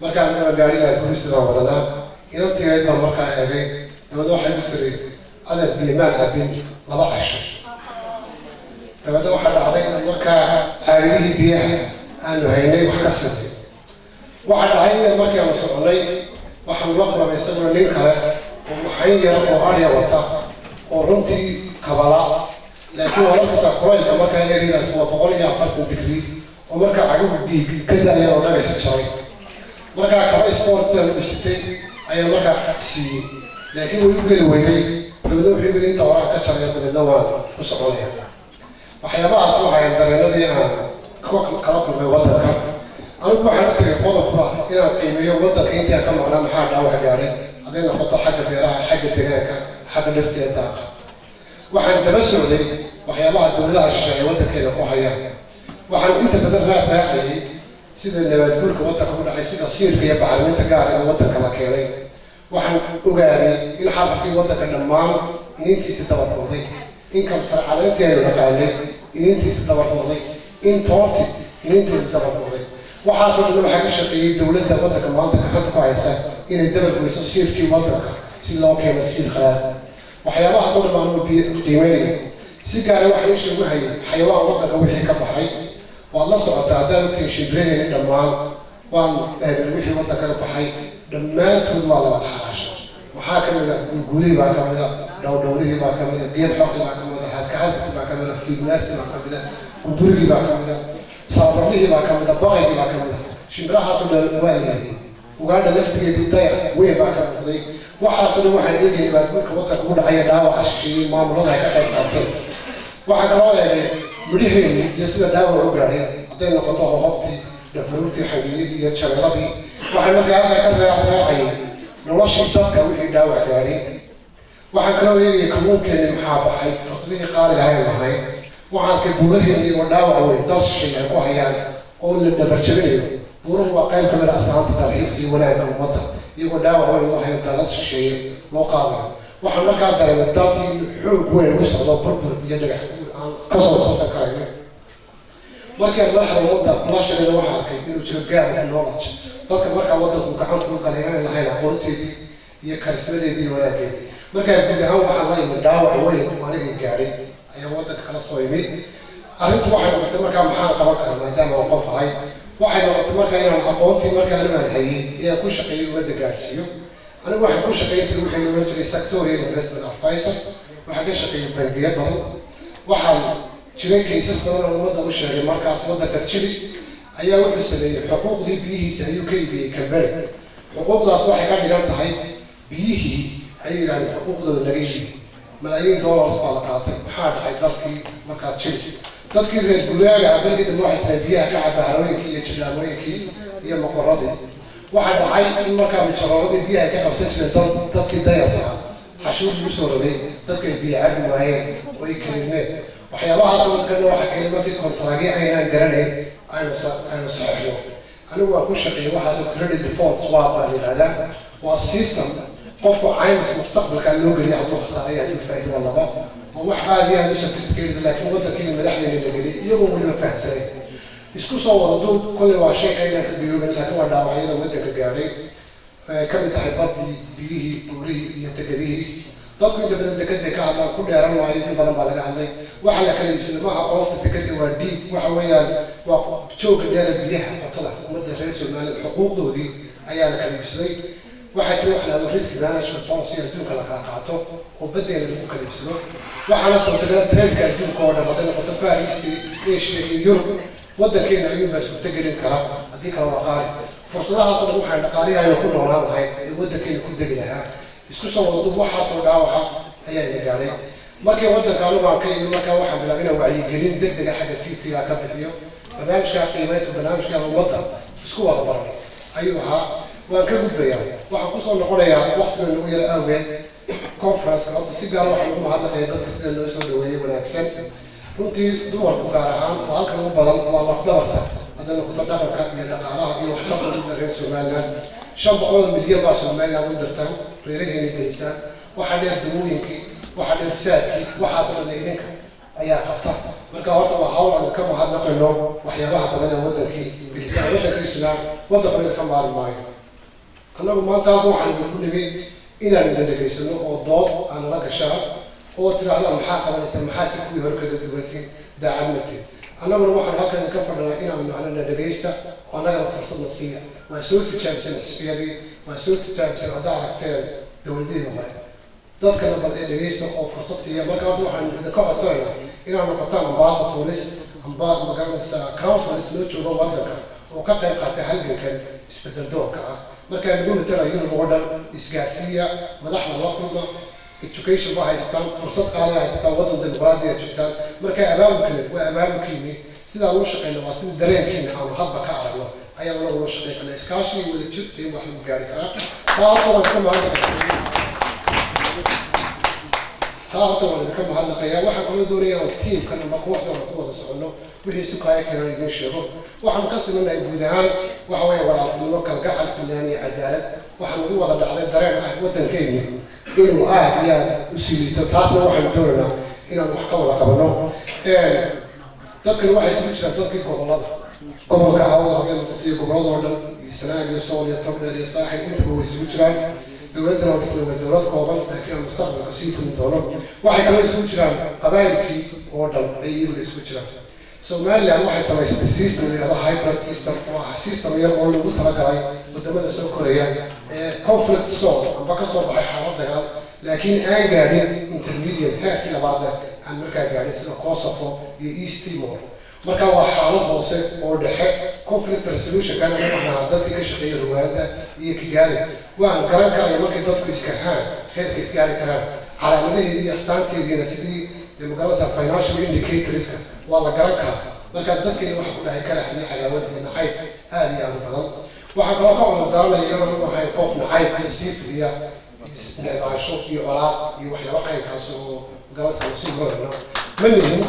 markaa aniguna gaarigaa guri sidaan wadanaa inan tiirayd baan markaa eegay dabeedna waxay ku tiri adeer biyamaan cabin 2 casho dabeedna waxaa dhacday in markaa caagadihii biyaha aanu haynay wax ka siisay waxaa dhacay in markii aanu soconay waxaanu la kulamay isaguna nin kale oo maxayn yar oo arya wata oo runtii kabala laakiin wararkasa kulaylka markaa eryadaas waa 140 digrii oo markaa caguhu dhiig ka da-aya oo dhagaxi jaray markaa kaba sportsan u sitay ayaa markaa siiyey laakiin way u geli weyday dabeedna wuxuu yidhi inta horaan ka jaraya dabeedna waan ku soconaya waxyaabahaas waxay dareenadii aan kala kulmay waddanka anigu waxaan u tagay qodobka inaan qiimeeyo waddanka intii aan ka maqnaa maxaa dhaawac gaadhay hadday noqoto xagga beeraha xagga deegaanka xagga dhirta iyo daaqa waxaan daba socday waxyaabaha dowladaha shisheeye waddankeena ku haya waxaan inta badan raacayay sida nabaadguurka waddanka ku dhacay sida siirka iyo bacriminta gaarka ee waddanka la keenay waxaan ogaaday in xabkii waddanka dhammaan inintiisa dabarkooday in kamsar caleyntii aynu naqaanay inintiisa dabarkooday in toonti inintiisa dabarkooday waxaasoo dhan waxaa ka shaqeeyey dowladda waddanka maanta gacanta ku haysa inay dabargoyso siirkii waddanka si loo keeno siir khalaad waxyaabahaasoo dhan baan qiimeynaya si gaara waxaan isha ugu hayay xayawaan waddanka wixii ka baxay waad la socotaa haddaad ogtihiin shibraheyni dhammaan waan eegnay wixii waddanka ka baxay dhammaantood waa la wada xaraashay maxaa ka mid a gulgulihii baa ka mid a dhowdhowlihii baa ka mid a geed xoqi baa ka mid a hadkacadti baa ka mid a fiidnaarti baa ka mid a gudurigii baa ka mid a saabarlihii baa ka mid a baqaygii baa ka mid a shimbirahaasoo dhan waa leeday ugaadha laftigeedii dayac weyn baa ka muuqday waxaasoo dhan waxaan eegayay baadguurka waddanka ku dhacaya dhaawaca shisheeyey maamulada ay ka qayb qaateen waxaan kaloo eegay midhaheeni iyo sida dhaawac u gaadhay hadday noqoto hohobtii dhafaruurtii xagiiyadii iyo jabeeladii waxaan markaa halkaa ka raacayay noloshii dadka wixii dhaawac gaadhay waxaan kaloo eegayay kalluunkeenni maxaa baxay fursadihii qaaliga hayn lahayn waxaan arkay buuraheennii oo dhaawac weyn dal shisheeye ay ku hayaan oo la dhabarjabinayo buuruhu waa qayb ka mid a astaanta dalxiis iyo wanaagga ummadda iyagoo dhaawac weyn loo hayo dalad shisheeye loo qaadayo waxaan markaa dareemay dalkii xoog weyn ugu socdo burbur iyo dhagax aan kasoo soosan karayno markii aan madaxda ummadda kula sheegayna waxaan arkay inuu jiro gaab knowledge dadka markaa waddanku gacanta u galay inay lahayn aqoonteedii iyo karismadeedii iyo wanaaggeedii markaa guud ahaan waxaan la imid dhaawac weyn oo anigii gaadhay ayaa waddanka kala soo imid arrintu waxay noqotay markaa maxaan qaban karaa maadaama aan qof ahay waxay noqotay markaa inaan aqoontii markaa anigu aan hayay ee ku shaqeeyay ummadda gaadhsiiyo anigu waxaan ku shaqeyn jiray waxay oran jiray sectorial investment advisor waxaan ka shaqeeyay bangiyo badan waxaan jiray kaysas badan oo ummadda u sheegay markaas waddanka jiri ayaa wuxuu sameeyey xuquuqdii biyihiisa ayuu ka iibiyey kambani xuquuqdaas waxay ka dhigan tahay biyihii ayay yidhahdeen xuquuqdooda laga iibi malaayiin dollars baa la qaatay maxaa dhacay dalkii markaa jiri dadkii reer guraaga berigii dambe waxay isleen biyaha ka caba harooyinkii iyo jirlaamooyinkii iyo maqoradii waxaa dhacay in markaa mijarooradii biyaha ka qabsan jireen dadkii dayarta ah xashuur lagu soo rogay dadkay biyo cabi waayeen oo ay kalimeen waxyaabahaas oo dadkana waxaa keenay markii kontraagyo aynaan garanayn aynu saxeixno anigu waan ku shaqeeyay waxaasoo credit default swap baa la yidhahdaa waa system qofku caymis mustaqbalkaa loo geliya hadduu khasaaraya hadduu faa'iido laba oo wax aad iyo aad u sophisticated laakiin waddankiina madaxdeena la geliyay iyagoo weliba fahamsanay isku soo wada duub kolley waa sheeka inaan ka biyoobin laakiin waa dhaawacyada waddanka gaadhay ka mid tahay baddii biyihii buurihii iyo degadihii dadku inta badan dekedda ka hadlaan ku dheeran waayo in badan baa laga hadlay waxa la kala iibsaday maaha qolofta dekedda waa dhiib waxa weeyaan waa joogga dheera biyaha cuntada ummadda reer Soomaaliya xuquuqdoodii ayaa la kala iibsaday waxaa jira wax la yidhahdo risk management policy adduunka la kala qaato oo baddeena lagu kala iibsado waxaana suurtagala trade-ka adduunka oo dhan hadday noqoto Far East, Asia iyo Yurub waddankeena ayuunbaa suurtagelin kara haddii kala waa qaali fursadahaas oo dhan waxaan dhaqaalihayna ku noolaan lahayn ee waddankeena ku degi lahaa isku soo wada dub waxaasoo dhaawaca ayaa ina gaadhay markii waddanka anigu aan ka imid markaa waxaan bilaabay inaan wacyigelin degdega xagga TV-ga ka bixiyo barnaamijkaa qiimeynta barnaamijkaa ummadda isku wada baranay ayuu ahaa waan ka gudbayaa waxaan kusoo noqonayaa waqtiga nagu yar awgeed conference horta si gaar waxaan ugu mahadnaqaya dadka sida loo soo dhaweeyey wanaagsan runtii dumarku gaar ahaan oo halkan ugu badan waa lafdhabarta hadday noqoto dhaqanka iyo dhaqaalaha iyo waxtarka reer Somaliland 500 milyan baa Somaliland u dirtaan reeraheena geysaan waxaa dheer dawooyinkii waxaa dheer saadkii waxaasoo dhan idinka ayaa qabta marka horta waa hawl aan ka mahadnaqayno waxyaabaha badan ee waddankii geysaan waddankiisuna waddanka ka maarmi maayo annagu maanta waxaan idinku nimi inaan idin dhegaysano oo dood aan la gashaa oo tiraahdaa maxaa qabanaysa maxaa si kuwii hore kaga duwantay daacadmatid annaguna waxaan halkan idinka fadhinaa inaan macnana dhegaysta oo annagana fursadna siiya waa soo tijaabsan xisbiyadii waa soo tijaabsan haddaa aragteen dowladihii hore dadkana bal ee dhegaysta oo fursad siiya marka hadda waxaan idinka codsanaynaa inaad noqotaan ambassadors amba magaranaysa councilors loo joogo waddanka oo ka qayb qaatay halgankan isbedel doonka ah markaa lagu matalayo oo dhan isgaarsiiya madaxda la kulma education baa haysataan fursad qaali haysataan waddan dimuqraadiya joogtaan markaa abaabulkani waa abaabulkiini sidaa ugu shaqeyna waa sida dareenkiina aanu hadba ka aragno ayaa lagula shaqey karna iskaashi iyo wada jirta in wax lagu gaari karaa taa horta waan idinka mahadnaqayaa waxaan kula doonayaa oo tiimkan ama kooxdan aan ku wada soconno wixii isu kaaya keenan idiin sheego waxaan ka simanahay guud ahaan waxa weeye walaaltinimo kalgacal sinaan iyo cadaalad waxaan ugu wada dhacday dareen ah waddankeeni inuu aad iyo aad u sii liito taasna waxaan doonaynaa inaan wax ka wada qabano dadkan waxay isugu jiraan dadkii gobolka hawada hadday noqoto iyo gobolladoo dhan iyo sanaag iyo sool iyo togdheer iyo saaxil intaba way isugu jiraan dowladdan oo dhisna waa dowlad kooban laakiin aan mustaqbalka sii tumi doono waxay kaloo isugu jiraan qabaa'ilkii oo dhan ay iyaga isugu jiraan Somaliland waxay samaysatay system la yidhahdo hybrid system waa system yar oo lagu talagalay wadamada soo koraya ee conflict zone amba ka soo baxay xaalad dagaal laakiin aan gaadhin intermediate heerkii labaad aan markaa gaadhin sida Kosovo iyo East Timor marka waa xaalad hoose oo dhexe conflict resolution kana waxaa dadkii ka shaqeeya Rwanda iyo Kigali waan garan karaya markay dadku iskahaan heerka isgaari karaan calaamadaheedii iyo astaanteediina sidii demoqraasi financial indicators waa la garan karaa marka dadkii wax ku dhahay kala xidhi cadaawad iyo nacayb aad iyo aad u badan waxaan kaloo ka wada daaranaya inaan u ahay qof nacayb iyo siifriya isdheebaasho iyo colaad iyo waxyaabo caynkaas oo galasaan sii horayna ma nihin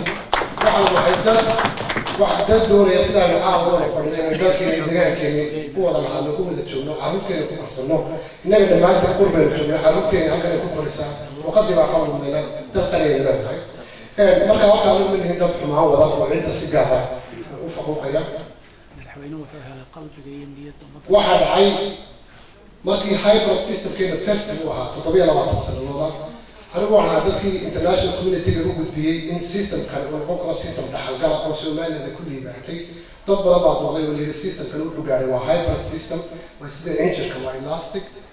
waxaan dad doonaya sidaan caawa wada fadhiina dalkeena iyo deegaankeena u wada lahaano u wada joogno carruurteena ku korsanno innaga dhammaanteen qurbaynu joogno carruurteena halkan ay ku korisaa luqadii baa ka wadmayna dad qanayaynu leenahay marka horta anu ma nihin dad xumaan wada oo cidda si gaara u faquuqaya waxaa dhacay markii hybrid systemkeena test uu ahaa 27 sanadooda anigu waxaan dadkii international community-ga u gudbiyey in systemkan uu noqon karo system dhaxalgala oo Soomaaliland ku liibaatay dad badan baa dooday oo leeyahay systemkan wuxuu gaaray waa hybrid system waa sida injirka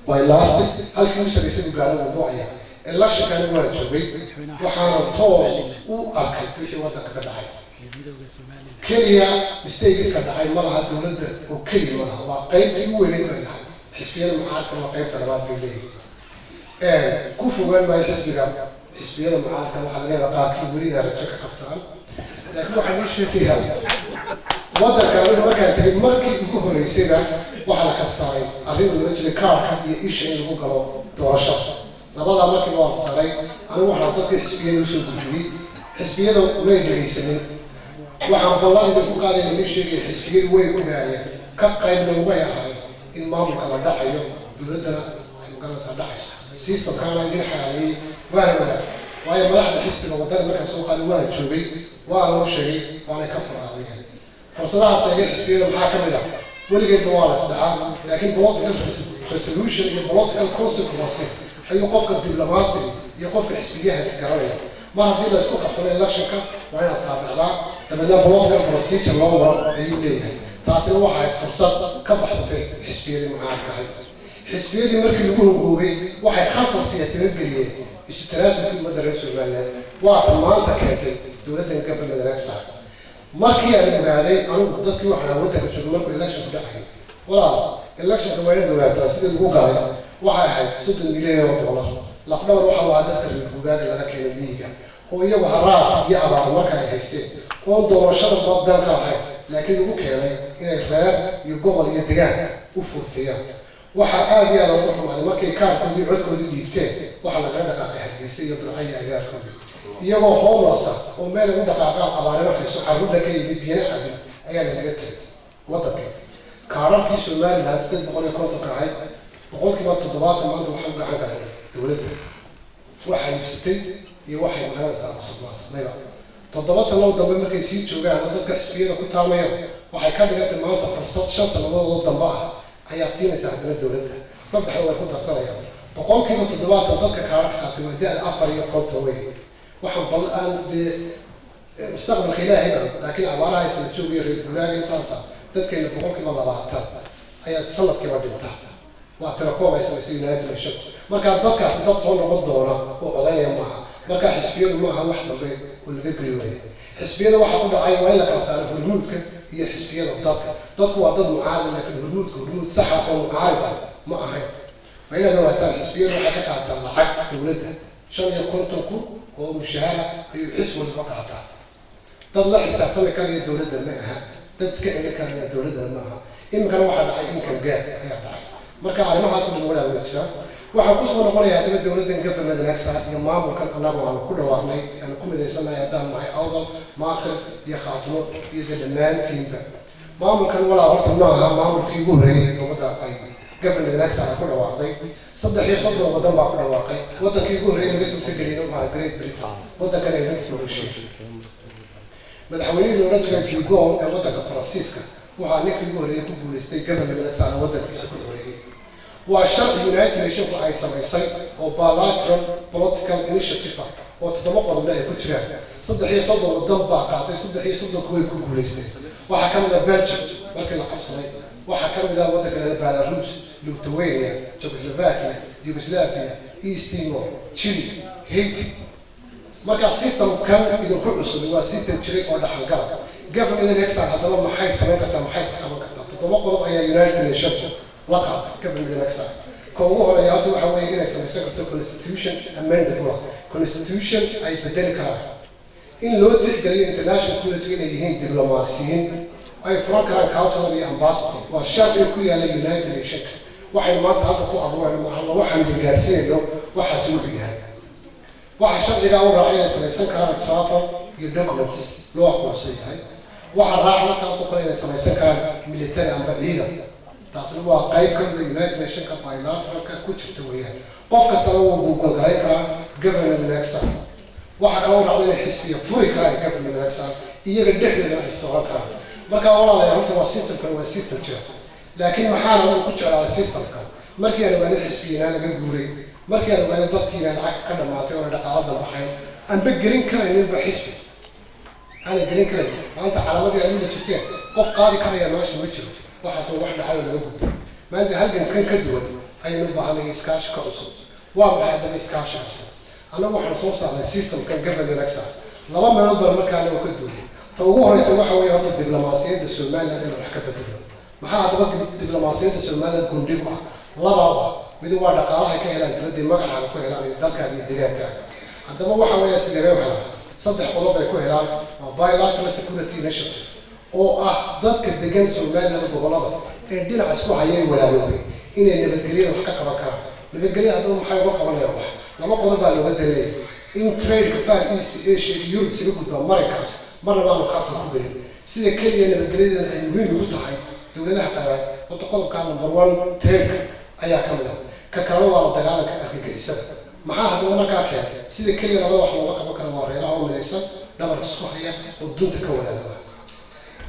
waa elastic halkii uu sameeyay gaaray waa buucaya election kan waa joogay waxaana toos u arkay wixii wadanka ka dhacay kaliya mistakes ka dhacay malaha dowladda oo kaliya malaha waa qaybtii ugu weyn ee lahayd xisbiyada mucaaradka waa qaybta labaad bay leeyihiin ku fogaan maayo xisbiyada mucaaradka waxaa laga yaabaa qaarkii weli inay rajo ka qabtaan laakiin waxaan ii sheegayaa wadanka markaan tegay markii ugu horreysayba waxaa la kala saaray arrin loola jiray kaarka iyo isha in lagu galo doorashada labadaa markii loo saaray anigu waxaan dadkii xisbiyada usoo gudbiyey xisbiyada may dhegaysanin waxaan ballan idinku qaadayna idin sheegaya xisbiyadu way ogaayeen ka qaybna way ahaay in maamulka la dhacayo dowladdana ay magaranaysaa dhacayso systemkaana idin xaaleeyey waana wanaag waayo madaxda xisbiga waddan markaan soo qaaday waana joogay waana loo sheegay waanay ka furaadeen fursadahaas ayga xisbiyada maxaa ka mid ah weligeedba waa la isdhacaa laakiin political resolution iyo political consequence ayuu qofka diblomaasi iyo qofka xisbiyaha garanaya mar haddii la isku qabsado electionka waa inaad taabicdaa dabeedna political procedure loo maro ayuu leeyahay taasina waxa ay fursad ka baxsatay xisbiyadii mucaaradka ahayd xisbiyadii markii lagu hongoobay waxay khalkhal siyaasadeed geliyeen isu tanaasulkii ummadda reer Somaliland waa ta maanta keentay dowladdan gobolka Nagsaas markii aan ogaaday anigu dadkii waxaan waddanka joogay markuu election dhacay walaal election weynada waataa sidii ugu galay waxay ahayd 30 milyan oo dollar lafdhabar waxa waa dadka reer Bugaag laga keenay miyiga oo iyagu haraad iyo abaar marka ay haysteen oo doorashada dalka ahayd laakiin ugu keenay inay reer iyo gobol iyo deegaan u furtiyaan waxa aad iyo aad ugu xumaatay markay kaarkoodii codkoodii dhiibteen waxa laga dhaqaaqay Hargeysa iyo Burcaya agaarkoodii iyagoo homeless oo meel ugu dhaqaaqaan abaarina hayso carruurta ka yimid biyo cabin ayaa laga tagay wadanka kaarartii Somaliland 750 ka ahayd boqolkiiba 70 maanta waxay gacan galeen dowladda waxay ibsatay iyo waxay magaranaysaa cusubnaasnayda 7 sano dambe markay sii joogaan dadka xisbiyada ku taamayaan waxay ka dhigantay maanta fursad 5 sanadood oo dambe ah ayaad siinaysaa hadana dowladda saddex way ku darsanayaan boqolkiiba 70 dadka kaararka qaatay waa da'da 4 iyo 50 weey waxaan balan mustaqbalka ilaahay laakiin abaaraha isla joogay reer Bugaag intaas dadkeena boqolkiiba 20 ayaa sanadkiiba dhinta waa tirakoobay ay United Nations marka dadkaas dad soo noqon doona oo codaynaya maaha marka xisbiyadu maaha wax dambe oo laga geeyay xisbiyada waxa ku dhacay waa in la kala saaro hormuudka iyo xisbiyada dadku waa dad mucaarad laakiin hormuud sax ah oo mucaarad ma ahayn waa inaad ogaataan xisbiyadu waxay ka qaataan lacag dowladda 550 kun oo mushaara ayuu xisbi walba qaataa dad la xisaabtami kara dowladda ma aha dad iska celin kara dowladda ma aha imkana waxa dhacay income gap ayaa dhacay marka arrimahaas oo wada jira waxaan ku soo noqonayaa dowladda gobolka Nagsaas iyo maamulkan anagu aan ku dhawaaqnay aan ku mideysanahay haddaan nahay awdal maakhir iyo khaatimo iyo dhammaantiinba maamulkan walaa horta ma aha maamulkii ugu horeeyay ummadda ay gobolka Nagsaas ku dhawaaqday 3 wadan baa ku dhawaaqay wadankii ugu horeeyay laga soo tagayay waa Great Britain wadankan ay ku heshiiyeen madaxweynaha loo rajay Gabon ee wadanka Faransiiska waxaa ninkii ugu horeeyay ku guuleystay gobolka Nagsaas wadankiisa ku horeeyay waa sharci United Nations ay samaysay oo bilateral political initiative oo 7 qodob ay ku jiraan 3 wadan baa qaatay 3 kuway ku guuleystay waxa ka mid ah Belgium markii la qabsaday waxa ka mid ah wadanka Belarus Lithuania Czechoslovakia Yugoslavia East Timor Chile Haiti marka system kan idin ku cusub waa system jiray oo dhaxalgal gobolka Nagsaas hadaba maxay sameyn kartaa maxay sameyn kartaa 7 qodob ayaa United Nations la qaatay gobolka Nagsaas koogu horeeya hadda waxa weeye inay samaysan karto constitution amendable constitution ay bedeli karaan in loo tixgeliyo international community inay yihiin diblomaasiyiin ay furan karaan council iyo ambassador waa sharci ku yaala United Nations waxay maanta hadda ku abuurayaan waxaan gaarsiinayno waxa soo yahay waxa sharciga uu raacay inay samaysan karaan travel iyo documents loo aqoonsaday waxa raacay taas oo kale inay samaysan karaan military amba ciidan taasna waa qayb ka mid ah United Nations ka bilateral ka ku jirta weeyaan qof kasta oo Google garay kara gobolka Nagsaas waxa ka waraacay inay xisbiya furi karaan gobolka Nagsaas iyaga dhexdeeda ay isdooran karaan marka walaalayaal horta waa system jira laakiin maxaa lagu ku jeclaa systemka markii aan ogaanay xisbiyiinaa laga guuray markii aan ogaanay dadkiina lacagta ka dhammaatay oo dhaqaalada baxay aanba gelin karayninba xisbi aanay gelin karayn maanta calaamadii ay wada jirteen qof qaadi karaya meesha ma jiro waxaasoo wax dhacay oo laga gudbay maanta halgan kan ka duwan ayaynu u baahanay iskaashi ka cusub waa maxay haddana iskaashigaas annagu waxaan soo saarnay systemkan government access laba meelood baan markaana oo ka duway ta ugu horeysa waxa weeye horta diblomaasiyadda somaliland inaan wax ka bedelo maxaa haddaba diblomaasiyadda somaliland gundhigu ah labaaba mid waa dhaqaalaha ka helaan dibadii magacaaga ku helaan iyo dalkaaga iyo deegaankaaga haddaba waxa weeye sidee u helaan saddex qodob ay ku helaan waa bilateral security initiative oo ah dadka degan somaliland gobolada ee dhinaca isku hayay walaaloobay inay nabadgelyada wax ka qaban karaan nabadgelya haddaba maxay uga qabanayaan wax laba qodob baa looga daleeyay in trade far east asia iyo europe isaga gudbaa maraykaas marna baanu khatar ku gelin sida keliya nabadgelyadan ay muhiim ugu tahay dowladaha qaran horta qodobka number one trade ayaa ka mid ah ka kalena waa la dagaalanka argagixisada maxaa haddaba markaa keenay sida keliya labada wax looga qaban kara waa reeraha oo midaysan dhabar isku haya oo dunta ka wadaagada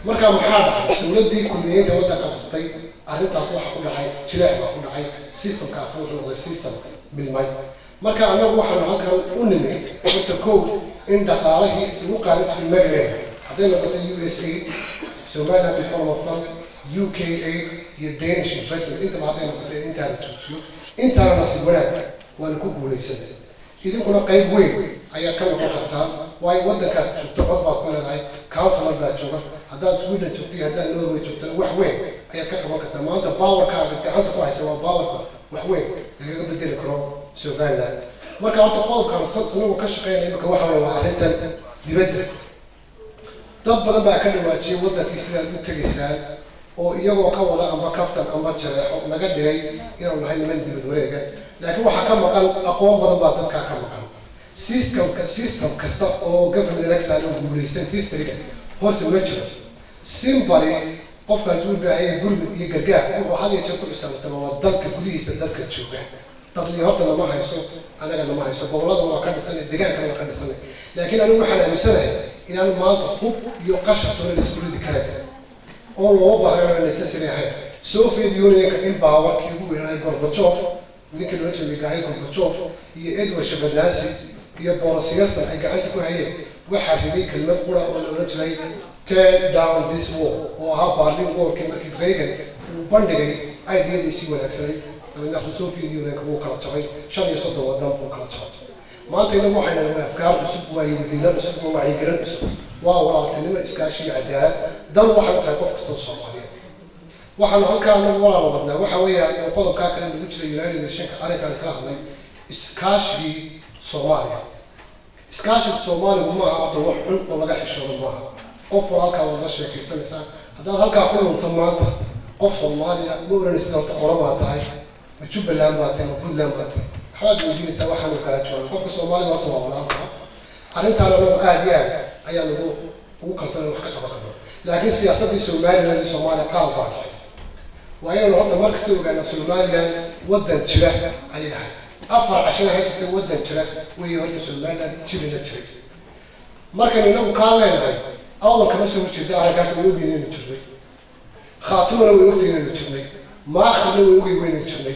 markaa maxaa dhacay dowladdii kulmiyeynta wadda qabsatay arrintaas waxa ku dhacay jileec baa ku dhacay systemkaas wuxuu noqday system bilmay marka annagu waxaanu halkan u nimay horta kow in dhaqaalihii lagu qaadan jiray maryland hadday noqotay USA Somaliland Development Fund UKA iyo Danish investment intaba hadday noqotay intaana tuujiyo intaana nasiib wanaag waana ku guulaysanay idinkuna qayb weyn ayaa ka noqon kartaa waayo waddankaad joogto cod baad ku leedahay councilor baa jooga haddaad Sweden joogtay haddaad Norway joogtay wax weyn ayaad ka qaban kartaa maanta powerkaaga gacanta ku haysa waa powerka wax weyn lagaga bedeli karo Somaliland marka horta qodobkan anagu ka shaqeynaya imika waxa weeye waa arrintan dibadda dad badan baa ka dhawaajiyay waddankii sidaad u tegaysaan oo iyagoo ka wada amba kaftan amba jareexo naga dhigay inaan nahay niman dibad wareega laakiin waxaa ka maqan aqoon badan baa dadkaa ka maqan system kasta oo government election oo guulaysan historyga horta ma jiro simply qofka hadduu baahaya gurmud iyo gargaar wuxuu had iyo jeer ku xisaabtama waa dalka gudihiisa dadka jooga dadlii horta lama hayso anaga lama hayso gobolada waa ka dhisanay deegaankana waa ka dhisanay laakiin anigu waxaan aaminsanahay inaan maanta hub iyo qashin tore la isku ridi kara oo loo baahnayo necessary ahayn Soviet Unionka in baawarkii ugu weynaayo Gorbachev ninkii loo jeeday Mikhail Gorbachev iyo Edward Shevardnadze iyo Boris Yeltsin ay gacanta ku hayeen waxaa riday kelmad qura oo la oran jiray turn down this war oo ahaa Berlin Wallkii markii Reagan uu bandhigay ideadiisii wanaagsanay dabeedna Soviet Unionka wuu kala jabay 35 waddan buu kala jabay maanta inagu waxayna leedahay afkaar cusub waa yidilad cusub oo wacyigelin cusub waa walaaltinimo iskaashi iyo cadaalad dan waxay u tahay qof kasta oo Soomaaliyeed waxaan halkaan nagu walaalo wadnaa waxa weeyaan in qodobkaa kale lagu jiray United Nations arrinkan kala hadlay iskaashigii Soomaaliya iskaashiga Soomaaliya ma aha wax xun oo laga xishoodo maaha qof walaalkaa wada sheekaysanaysaa haddaan halkaa ku lunto maanta qof Soomaaliya ma oranaysa horta qolamaa tahay ma Jubbaland baa tahay ma Puntland baa tahay waxaad weydiinaysaa waxaan u kala joogo qofka Soomaaliya horta waa walaalka arrintaan anagu aad iyo aad ayaa lagu ugu kalsoonay wax ka qaban karo laakiin siyaasaddii Somaliland iyo Soomaaliya qalab baa dhacay waa inaan horta markasta ogaano Somaliland waddan jira ayay ahayd afar cashan ay jirtay waddan jira way horta Somaliland jirina jiray markaan inagu kaa leenahay awal kama soo horjeeda arrinkaas way ogyihiin inuu jirnay khaatumana way ogtihiin inuu jirnay maakhirna way ogyihiin inuu jirnay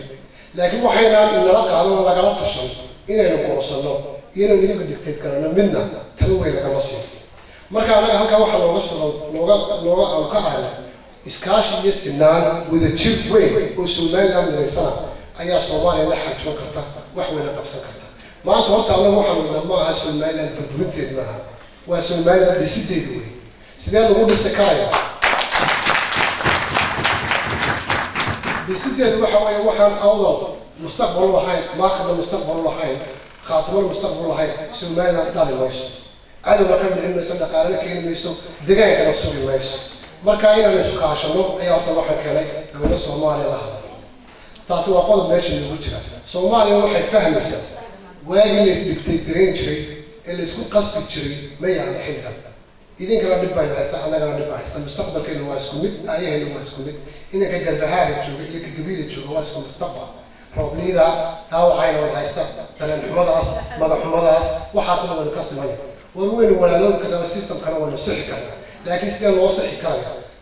laakiin waxaynaan inala qaadan oo lagala tashan inaynu go'sanno iyana nidaamka dictate karana midna talo way lagama siin marka anaga halka waxa looga aan ka aragnay iskaashi iyo sinaan wada jir weyn oo Somaliland midaysana ayaa Soomaaliya la xajoon karta wax weyn qabsan karta maanta horta anaga waxaan wadnaa ma aha Somaliland burburinteed maaha waa Somaliland dhisideed weyn sidee lagu dhisi karayaa dhisideed waxa weeye waxaan awdal mustaqbal lahayn maakhirna mustaqbal lahayn خاطر المستقبل هاي سومالنا دالي مايسو عادو ما كان بنعمل مثلا دقارنا كين ميسو دقايق كانوا سوري مايسو مركا إنا نسوك عشانو أيها طبعا كاني دولة صوماليا لها تاسو أقول ماشي اللي وجهه صوماليا waxay fahmaysaa waagi la isbigtay jiray ee la isku qasbi jiray ma yahay xilkan idinka la dhibay haysta anaga la dhibay haysta mustaqbalkeena waa isku mid ayaheena waa isku mid inaka galbahaada jooga iyo kabiila jooga waa isku mustaqbal روبليدا أو عين ولا يستف تلان حمداس ماذا حمداس وحاصل من القسم هذا وين ولا لون كذا السيستم كان ولا صحي كان لكن سيدا لو صحي كان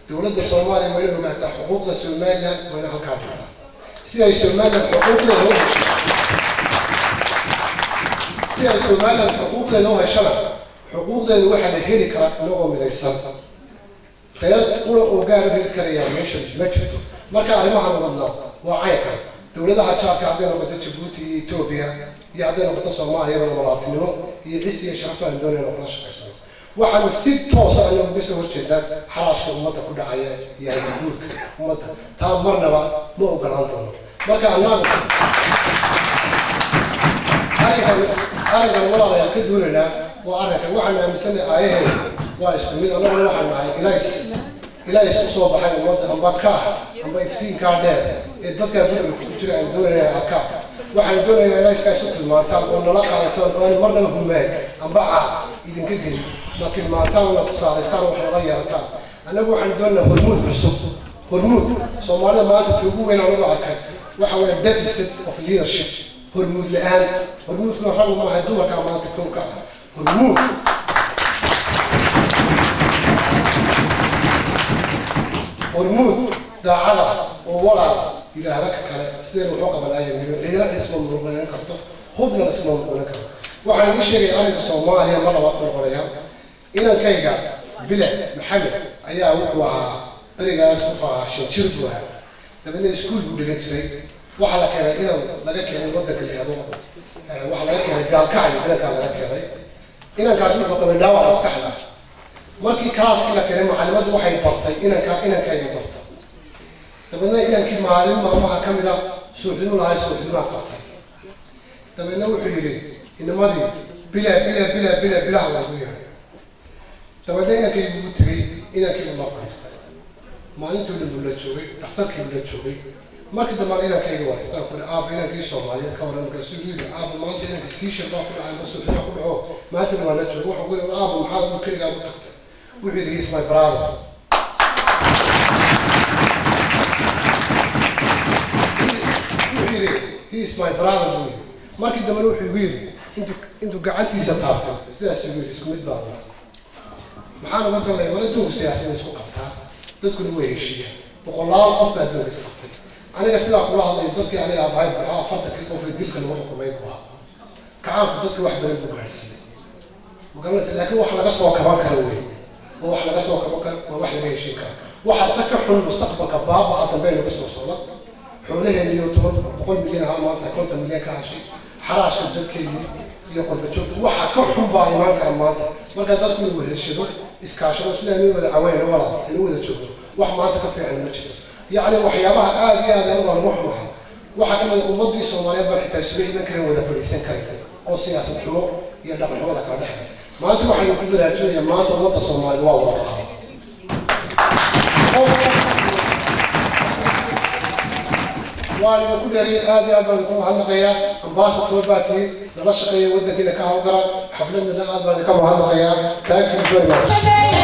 دولة الصومالية وين ما حقوق الصومالية وين هالكارتا si ay Soomaaliland xuquuqdeeda u hesho si ay Soomaaliland xuquuqdeeda u heshana xuquuqdeeda waxaa la heli karaa inagoo midaysan qayb qura oo gaar heli karaya meesha ma jirto marka arrimahan wadna waa caynka dowladaha jaarka hadday noqoto Djibouti iyo Ethiopia iyo hadday noqoto Soomaaliya walaaltinimo iyo cis iyo sharaf aan doonayno kala shaqeysano waxaanu si toos ah uga soo horjeedaa xaraashka ummadda ku dhacaya iyo guurka ummadda taa marnaba ma ogolaan doono marka annagu arrinkan walaalayaal ka duulanaa waa arrinkan waxaan aaminsanahay aayaheeda waa isku mid annaguna waxaan nahay ilaahis u soo baxay ummadda amba kaa amba iftiinkaa dheer ee dadkaa guriga ku jira aan doonayna arkaa waxaan doonaynaa ilaahiska isu tilmaantaan oo nala qaadataan oo aan marnaba humaan amba caa idinka geli ma tilmaantaan la tusaalaysaan wax nala yeelataan annagu waxaan doonaynaa hormuud cusub hormuud soomaalida maanta tii ugu weyn anagu arkay waxa weeye deficit of leadership hormuud la-aan hormuudkuna rag maaha dumarkaa maanta kow ka ah hormuud hormuud daacada oo walaal yidhaahda ka kale sideen wuxuu qabanaya ciidana isma muruqayn karto hubna isma muruqayn karto waxaan idin sheegay arrinka Soomaaliya mar labaad ku noqonaya inankayga Bile Maxamed ayaa wuxuu ahaa berigaas ku faashay jirbuha dabadna iskuul buu dhigan jiray waxa la keenay in laga keenay waddanka leeyahay waxa laga keenay gaalkacyo inanka laga keenay inankaas wuxuu qabay dhaawac maskaxda markii klaaskii la keenay macallimadu waxay bartay inankayga barta dabadna inankii maalin maalmaha ka mid ah suuxdinu lahay suuxdinaa qabtay dabadna wuxuu yidhi inamadii bilaha lagu yeedhay dabadna inankaygu u tegey inankaygu la fadhiistay maalintuu dhan buu la joogay dhakhtarkii buu la joogay markii dambaan inankayga wareystaan kule aaba inankii Soomaaliyeed ka waran markaasuu yidhi aaba maanta inankii siishan baa ku dhacay ma suuxdina ku dhaco maanta waa la joogo waxaan ku yidhi aaba maxaad u keligaa u tagtay wuxuu yidhi he is my brother he is my brother buu yidhi markii dambena wuxuu igu yidhi intuu gacantiisa taabtay sidaasuu yidhi isku mid baan maxaan uga dalaya wala duunku siyaasada isku qabtaa dadkuna way heshiiyaan boqolaal qof baa doonka isqabtay aniga sidaa kula hadlay dadkii aniga abahay buuxaa afartankii qof ee dilka lagu xukumay buu ahaa kacaanku dadka wax badan buu gaadhsiiyey magaranaysa laakiin wax laga soo kaban kara wey oo wax laga soo kaban kara waa wax laga heshiin kara waxaa se ka xun mustaqbalka baabaa dambe lagu soo socda xoolaheena iyo 100 milyan ahaa maanta 50 milyan ka hashay xaraashka dadkeennii iyo qurbajoogta waxa ka xun baa imaan kara maanta marka dadku inuu heshado iskaashado sida inuu wada caweyno walaal inuu wada joogto wax maanta ka fiican ma jiro yacni waxyaabaha aad iyo aad aan uga xumahay waxa ka mid ummadii Soomaaliyeed baa xitaa isugu iman karin wada fadhiisan karin oo siyaasad xumo iyo dhaqan xumo la kala dhexeeyo maanta waxaan ku baraajinayaa maanta ummadda Soomaaliyeed waa wada qaban وأنا أقول لك هذا أبغى هذا أمباسطور باتي نلاش قيا ودك إنك هاوكرا حفلنا هذا كم هذا ثانك يو فيري ماتش